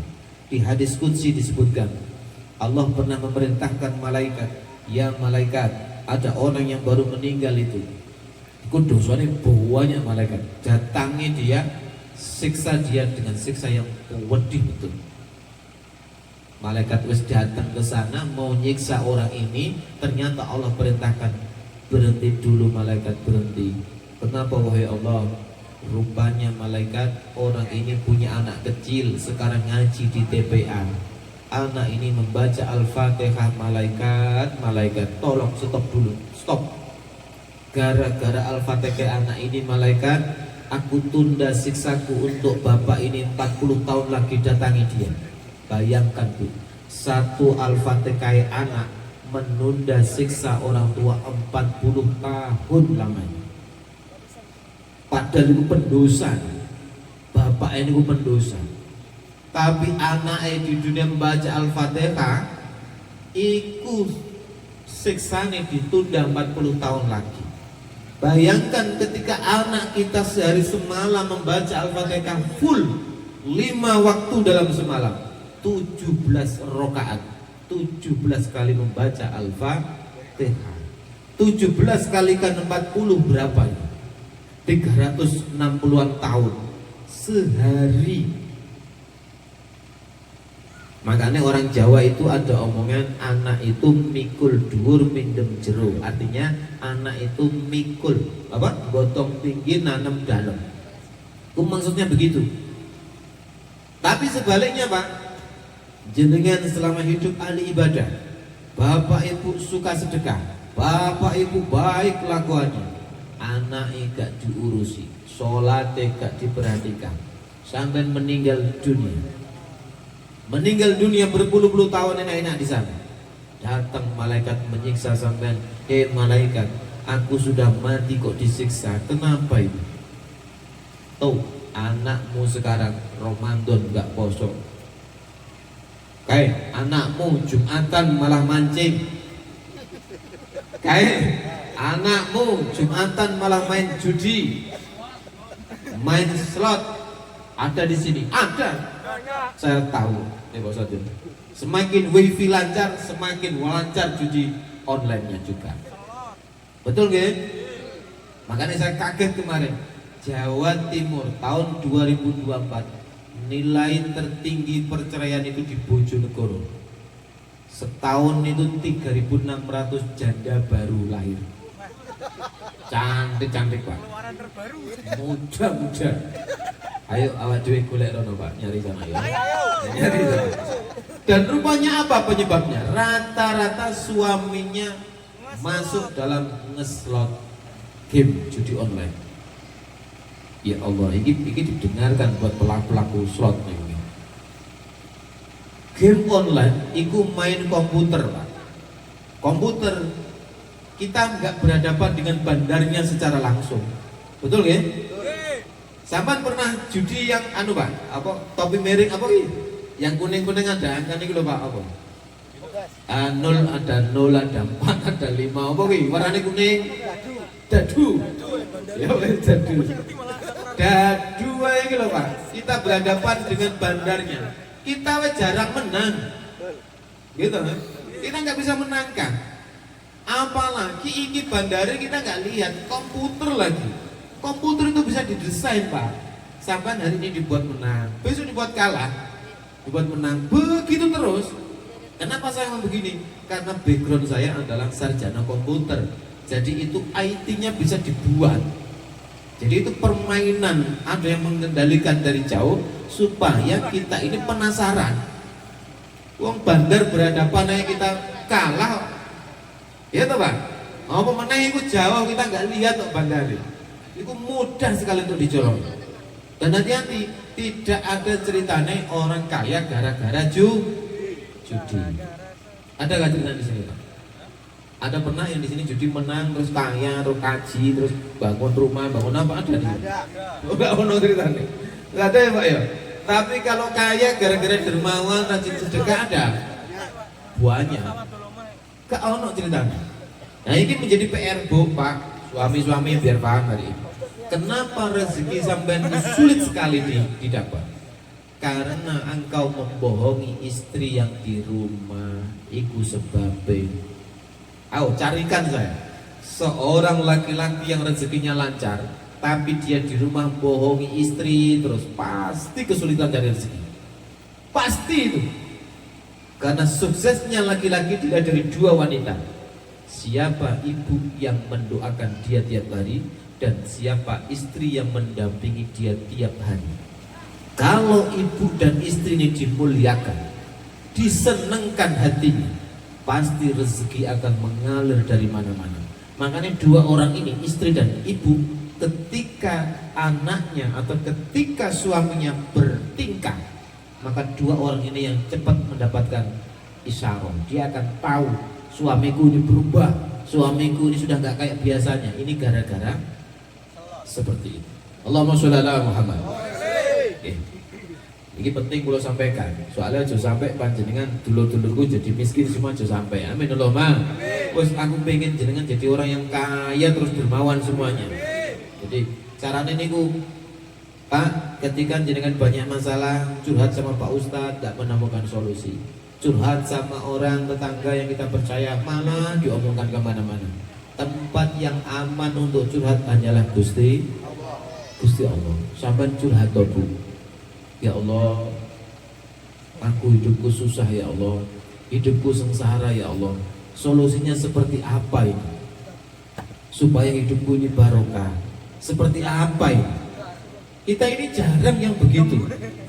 Di hadis qudsi disebutkan, Allah pernah memerintahkan malaikat, ya malaikat, ada orang yang baru meninggal itu dosanya banyak malaikat, datangi dia, siksa dia dengan siksa yang pedih betul. Malaikat wis datang ke sana mau nyiksa orang ini, ternyata Allah perintahkan, berhenti dulu malaikat, berhenti. Kenapa wahai Allah? Rupanya malaikat, orang ini punya anak kecil sekarang ngaji di TPA. anak ini membaca Al-Fatihah, malaikat tolong stop dulu, stop. Gara-gara Al-Fatihah anak ini malaikat, aku tunda siksaku untuk bapak ini 40 tahun lagi datangi dia. Bayangkan Bu, satu Al-Fatihah anak menunda siksa orang tua 40 tahun lamanya. Padahal itu pendosa, bapak ini itu pendosa. Tapi anaknya di dunia membaca Al-Fatihah, itu siksanya ditunda 40 tahun lagi. Bayangkan ketika anak kita sehari semalam membaca Al-Fatihah full 5 waktu dalam semalam, 17 rakaat, 17 kali membaca Al-Fatihah. 17 kalikan 40 berapa ya? 360-an tahun sehari. Makanya orang Jawa itu ada omongan anak itu mikul dhuwur mindem jero. Artinya anak itu mikul apa? Gotong tinggi nanam dalam. Itu maksudnya begitu. Tapi sebaliknya Pak, jenengan selama hidup ahli ibadah, bapak ibu suka sedekah, bapak ibu baik kelakuannya, anaknya gak diurusi, sholatnya gak diperhatikan, sampai meninggal dunia berpuluh-puluh tahun enak-enak di sana. Datang malaikat menyiksa sampean, malaikat, aku sudah mati kok disiksa, kenapa itu? Tuh, anakmu sekarang Ramadan gak poso. Kayak anakmu Jumatan malah mancing. Kayak anakmu Jumatan malah main judi, main slot. Ada di sini, ada. Saya tahu, semakin wifi lancar, semakin lancar judi online-nya juga. Betul gak? Makanya saya kaget kemarin, Jawa Timur tahun 2024 nilai tertinggi perceraian itu di Bojonegoro. Setahun itu 3.600 janda baru lahir. Cantik-cantik Pak, muda-muda. Ayo awak dewe golek rono Pak, nyari sana ya. Nyari sana. Dan rupanya apa penyebabnya? Rata-rata suaminya masuk dalam ngeslot game judi online. Ya Allah, ini didengarkan buat pelaku slot ini. Game online itu main komputer Pak. Komputer, kita nggak berhadapan dengan bandarnya secara langsung. Betul ya? Sampai pernah judi yang anu Pak, apa topi miring apa ini? Yang kuning-kuning ada angka ini lho Pak, apa? 0 ada 0 ada 4 ada 5 apa ini? Warnanya kuning. Dadu. Ya dadu. Dadu ini lho Pak. Kita berhadapan dengan bandarnya. Kita jarang menang. Gitu kan? Kita nggak bisa menangkan. Apalagi ini bandara kita nggak lihat, komputer lagi. Komputer itu bisa didesain Pak, sampai hari ini dibuat menang, besok dibuat kalah, dibuat menang, begitu terus. Kenapa saya ngomong begini? Karena background saya adalah sarjana komputer, jadi itu IT-nya bisa dibuat. Jadi itu permainan, ada yang mengendalikan dari jauh supaya kita ini penasaran. Wong bandar berhadapan aja kita kalah, ya toh Pak? Apa menang itu jauh kita nggak lihat kok bandar. Itu mudah sekali untuk dicolong. Dan hati-hati, tidak ada ceritanya orang kaya gara-gara judi. Ada nggak cerita di sini Pak? Ada pernah yang di sini judi menang terus kaya, terus kaji, terus bangun rumah, bangun apa ada di sini? Enggak ono ceritanya. Enggak ada ya Pak ya. Tapi kalau kaya gara-gara dermawan, rajin sedekah ada. Banyak. Enggak ono ceritanya. Nah ini menjadi PR Bu Pak, suami-suami biar paham hari ini. Kenapa rezeki sampean sulit sekali didapat? Karena engkau membohongi istri yang di rumah. Iku sebabnya. Ayo carikan saya seorang laki-laki yang rezekinya lancar, tapi dia di rumah bohongi istri terus, pasti kesulitan cari rezeki. Pasti itu. Karena suksesnya laki-laki dilihat dari dua wanita. Siapa ibu yang mendoakan dia tiap hari, dan siapa istri yang mendampingi dia tiap hari. Kalau ibu dan istri ini dimuliakan, disenangkan hatinya, pasti rezeki akan mengalir dari mana-mana. Makanya dua orang ini, istri dan ibu, ketika anaknya atau ketika suaminya bertingkah, maka dua orang ini yang cepat mendapatkan isyarat. Dia akan tahu suamiku ini berubah, suamiku ini sudah nggak kayak biasanya. Ini gara-gara seperti itu. Allahumma sholli ala Muhammad. Ini penting kalau sampaikan. Soalnya aja sampai panjenengan dulur-dulurku jadi miskin semua aja sampai. Amin Allahumma. Wes aku pengen jenengan jadi orang yang kaya terus dermawan semuanya. Jadi caranya niku, Pak, ketika jenengan banyak masalah curhat sama Pak Ustadz tidak menemukan solusi. Curhat sama orang tetangga yang kita percaya malah diomongkan kemana-mana. Tempat yang aman untuk curhat hanyalah Gusti Allah. Sampai curhat Bu, ya Allah, aku hidupku susah ya Allah, hidupku sengsara ya Allah, solusinya seperti apa ini supaya hidupku ini barokah, seperti apa ini? Kita ini jarang yang begitu,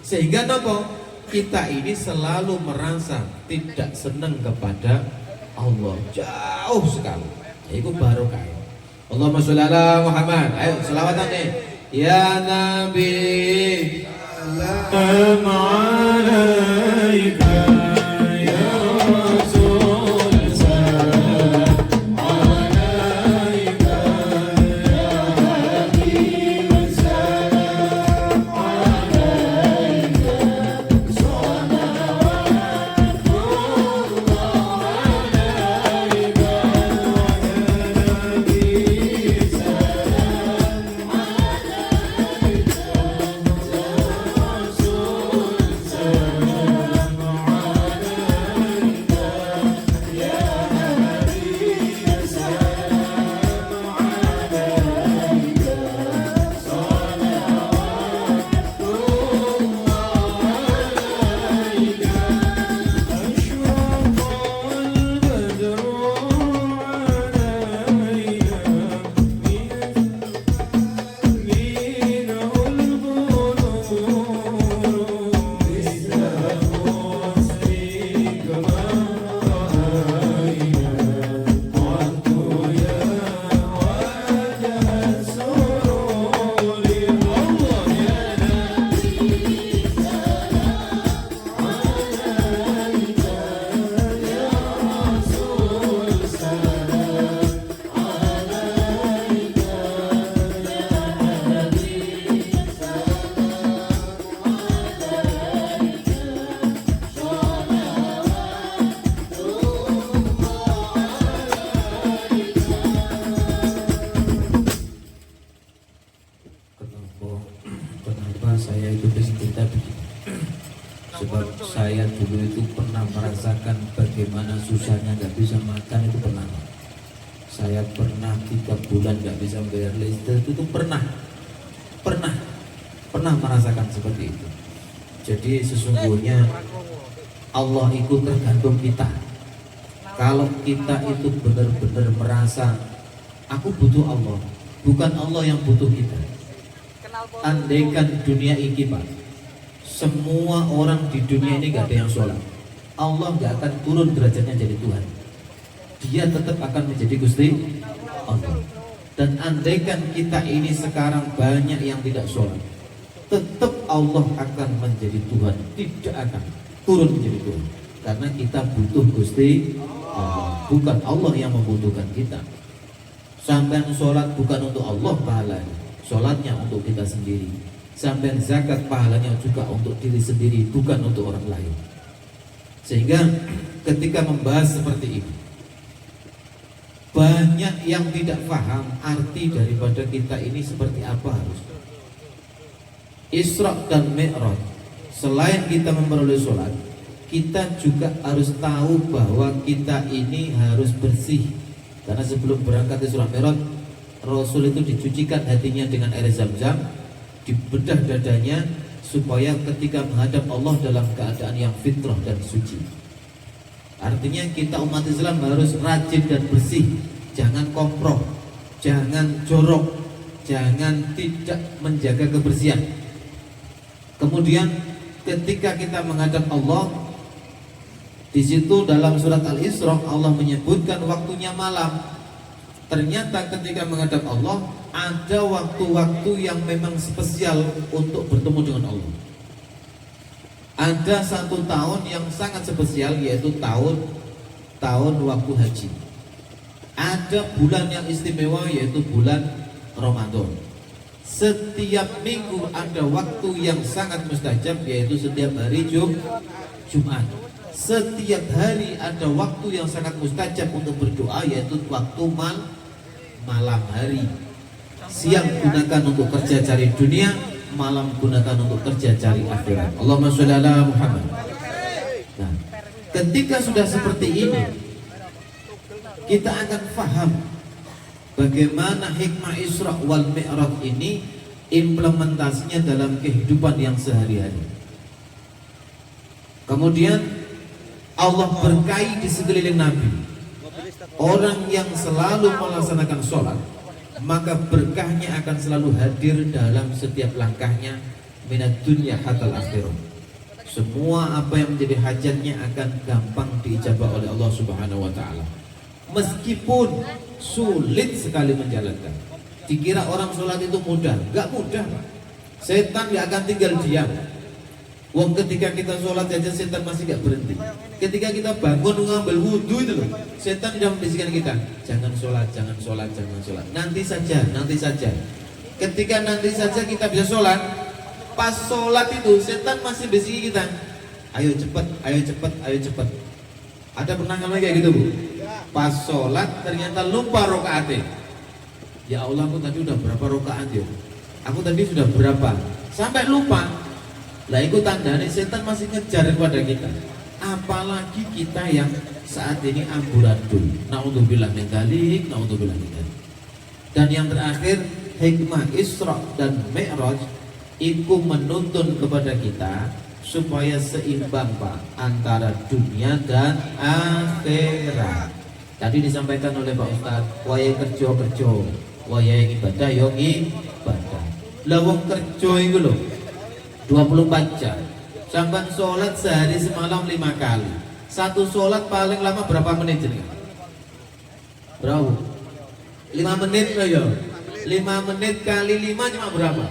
sehingga nopo kita ini selalu merasa tidak senang kepada Allah, jauh sekali. Itu barokah. Allahumma sholli ala Muhammad. Ayo selawatan nih. Ya Nabi salam alaika ya Rasul salam alaika ya Habib salam alaika salawatullah alaika ya Nabi salam Kenapa saya itu bercerita begini? Sebab saya dulu itu pernah merasakan bagaimana susahnya nggak bisa makan, itu pernah. Saya pernah 3 bulan nggak bisa bayar listrik, itu pernah merasakan seperti itu. Jadi sesungguhnya Allah itu tergantung kita. Kalau kita itu benar-benar merasa aku butuh Allah, bukan Allah yang butuh kita. Andaikan dunia ini Pak, semua orang di dunia ini gak ada yang sholat, Allah gak akan turun derajatnya jadi Tuhan. Dia tetap akan menjadi Gusti Allah. Dan andaikan kita ini sekarang banyak yang tidak sholat, tetap Allah akan menjadi Tuhan, tidak akan turun menjadi Tuhan. Karena kita butuh Gusti Allah, bukan Allah yang membutuhkan kita. Sampai sholat bukan untuk Allah pahalanya, sholatnya untuk kita sendiri. Sampai zakat pahalanya juga untuk diri sendiri, bukan untuk orang lain. Sehingga ketika membahas seperti ini, banyak yang tidak paham arti daripada kita ini seperti apa harus. Isra dan Mi'raj, selain kita memperoleh sholat, kita juga harus tahu bahwa kita ini harus bersih. Karena sebelum berangkat Isra Mi'raj, Rasul itu dicucikan hatinya dengan air Zam-Zam, dibedah dadanya supaya ketika menghadap Allah dalam keadaan yang fitrah dan suci. Artinya kita umat Islam harus rajin dan bersih, jangan komproh, jangan jorok, jangan tidak menjaga kebersihan. Kemudian ketika kita menghadap Allah, Di situ dalam surat Al-Isra Allah menyebutkan waktunya malam. Ternyata ketika menghadap Allah ada waktu-waktu yang memang spesial untuk bertemu dengan Allah. Ada satu tahun yang sangat spesial, yaitu tahun waktu haji. Ada bulan yang istimewa, yaitu bulan Ramadan. Setiap minggu ada waktu yang sangat mustajab, yaitu setiap hari Jumat. Setiap hari ada waktu yang sangat mustajab untuk berdoa, yaitu waktu malam hari. Siang gunakan untuk kerja cari dunia, malam gunakan untuk kerja cari akhirat. Allahumma sholli ala Muhammad. Nah, ketika sudah seperti ini, kita akan faham bagaimana hikmah Isra wal Mi'raj ini implementasinya dalam kehidupan yang sehari-hari. Kemudian Allah berkahi di sekeliling Nabi. Orang yang selalu melaksanakan sholat, maka berkahnya akan selalu hadir dalam setiap langkahnya, minat dunia hatal akhirah. Semua apa yang menjadi hajatnya akan gampang diijabah oleh Allah Subhanahu wa ta'ala. Meskipun sulit sekali menjalankan. Dikira orang sholat itu mudah, gak mudah. Setan gak akan tinggal diam. Wong ketika kita sholat aja setan masih gak berhenti. Ketika kita bangun ngambil wudhu itu loh, setan sudah membisikkan kita, jangan sholat, jangan sholat, jangan sholat. Nanti saja, nanti saja. Ketika nanti saja kita bisa sholat, pas sholat itu setan masih bisiki kita, ayo cepet, ayo cepet, ayo cepet. Ada pernah ngalamin kayak gitu bu? Pas sholat ternyata lupa rokaatnya. Ya Allah, aku tadi udah berapa rokaat ya? Aku tadi sudah berapa? Sampai lupa. Lah itu tandanya setan masih ngejar kepada kita. Apalagi kita yang saat ini amburadul. Naudzubillah min dzalik, naudzubillah min dzalik. Dan yang terakhir, hikmah Isra dan Mi'raj itu menuntun kepada kita supaya seimbang Pak antara dunia dan akhirat. Tadi disampaikan oleh Pak Ustadz, wayang kerja, wayang ibadah, yo ibadah. Lah wong kerja itu loh 24 jam. Sampai sholat sehari semalam 5 kali. Satu sholat paling lama berapa menit jadi? Berapa? 5 menit loh ya. 5 menit kali 5 cuma berapa?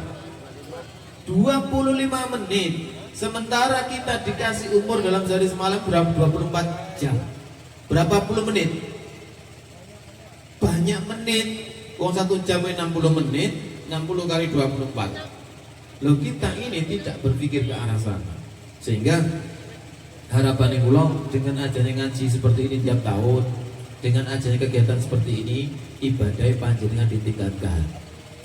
25 menit. Sementara kita dikasih umur dalam sehari semalam berapa? 24 jam. Berapa puluh menit? Banyak menit. Uang 1 jam 60 menit, 60 kali 24. Loh kita ini tidak berpikir ke arah sana. Sehingga harapan kula dengan adanya ngaji seperti ini tiap tahun, dengan adanya kegiatan seperti ini, ibadah panjenengan ditingkatkan,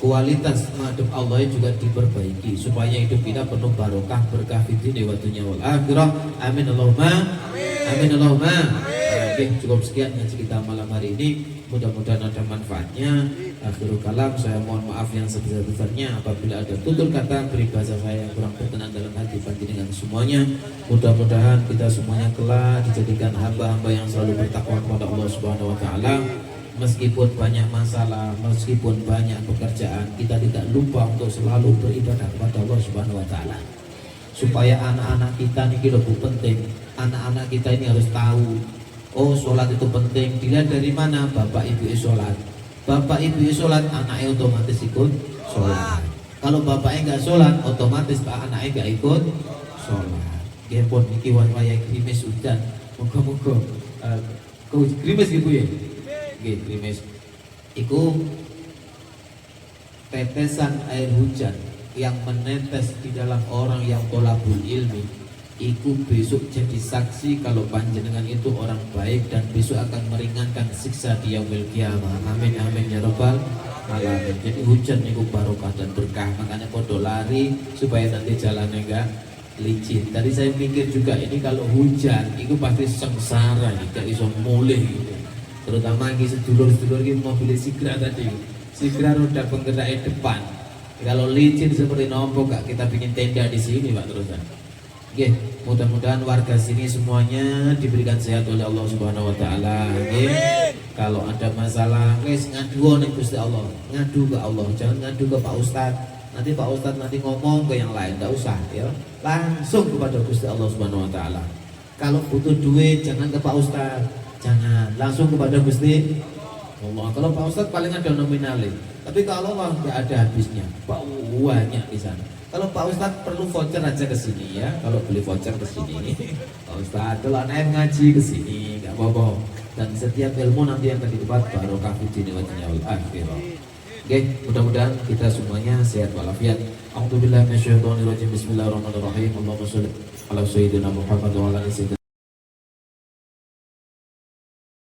kualitas menghadap Allah juga diperbaiki supaya hidup kita penuh barokah, berkah fitri wa dunya wal akhirah. Amin Allahumma amin Allahumma. Oke, cukup sekian ngaji kita malam hari ini. Mudah-mudahan ada manfaatnya. Akhirul kalam, saya mohon maaf yang sebesar-besarnya apabila ada tutur kata peribahasa saya yang kurang berkenan dalam hati panjenengan semuanya. Mudah-mudahan kita semuanya kelak dijadikan hamba-hamba yang selalu bertakwa kepada Allah Subhanahu wa taala. Meskipun banyak masalah, meskipun banyak pekerjaan, kita tidak lupa untuk selalu beribadah kepada Allah Subhanahu wa taala. Supaya anak-anak kita ini lebih penting. Anak-anak kita ini harus tahu, oh sholat itu penting. Dilihat dari mana? Bapak ibu sholat. Bapak ibu sholat, anaknya otomatis ikut sholat. Kalau bapaknya nggak sholat, otomatis anaknya nggak ikut sholat. Gempon niki waya krimis hujan. Moga-moga kau krimis gitu ya. Krimis. Iku tetesan air hujan yang menetes di dalam orang yang tolabul ilmi. Iku besok jadi saksi kalau panjenengan itu orang baik dan besok akan meringankan siksa di yaumil qiyamah. Amin amin ya rabbal alamin. Jadi hujan itu barokah dan berkah, makanya podo lari supaya nanti jalannya enggak licin. Tadi saya pikir juga ini kalau hujan itu pasti sengsara nih, gak iso mulih gitu. Terutama ini sedulur-sedulur ini mobil Sigra tadi. Sigra roda penggerak depan. Kalau licin seperti nopo gak kita bikin tenda di sini Pak terusan. Oke, mudah-mudahan warga sini semuanya diberikan sehat oleh Allah Subhanahu wa taala. Oke. Kalau ada masalah, wes ngadu ning Gusti Allah. Ngadu ke Allah, jangan ngadu ke Pak Ustadz. Nanti Pak Ustadz nanti ngomong ke yang lain, enggak usah ya. Langsung kepada Gusti Allah Subhanahu wa taala. Kalau butuh duit jangan ke Pak Ustadz, jangan, langsung kepada Gusti Allah. Kalau Pak Ustadz paling ada nominalnya, tapi kalau Allah nggak ada habisnya, banyak di sana. Kalau Pak Ustadz perlu voucher aja ke sini ya. Kalau beli voucher ke sini, Pak Ustadz kalau naik ngaji ke sini nggak apa-apa. Dan setiap ilmu nanti yang akan didapat barokah fi dini wa dunya wal akhirah. Oke, mudah-mudahan kita semuanya sehat walafiat. A'udzubillahi minasyaitonir rajim. Bismillahirrahmanirrahim. Allahumma shalli ala sayyidina Muhammad wa ala ali sayyidina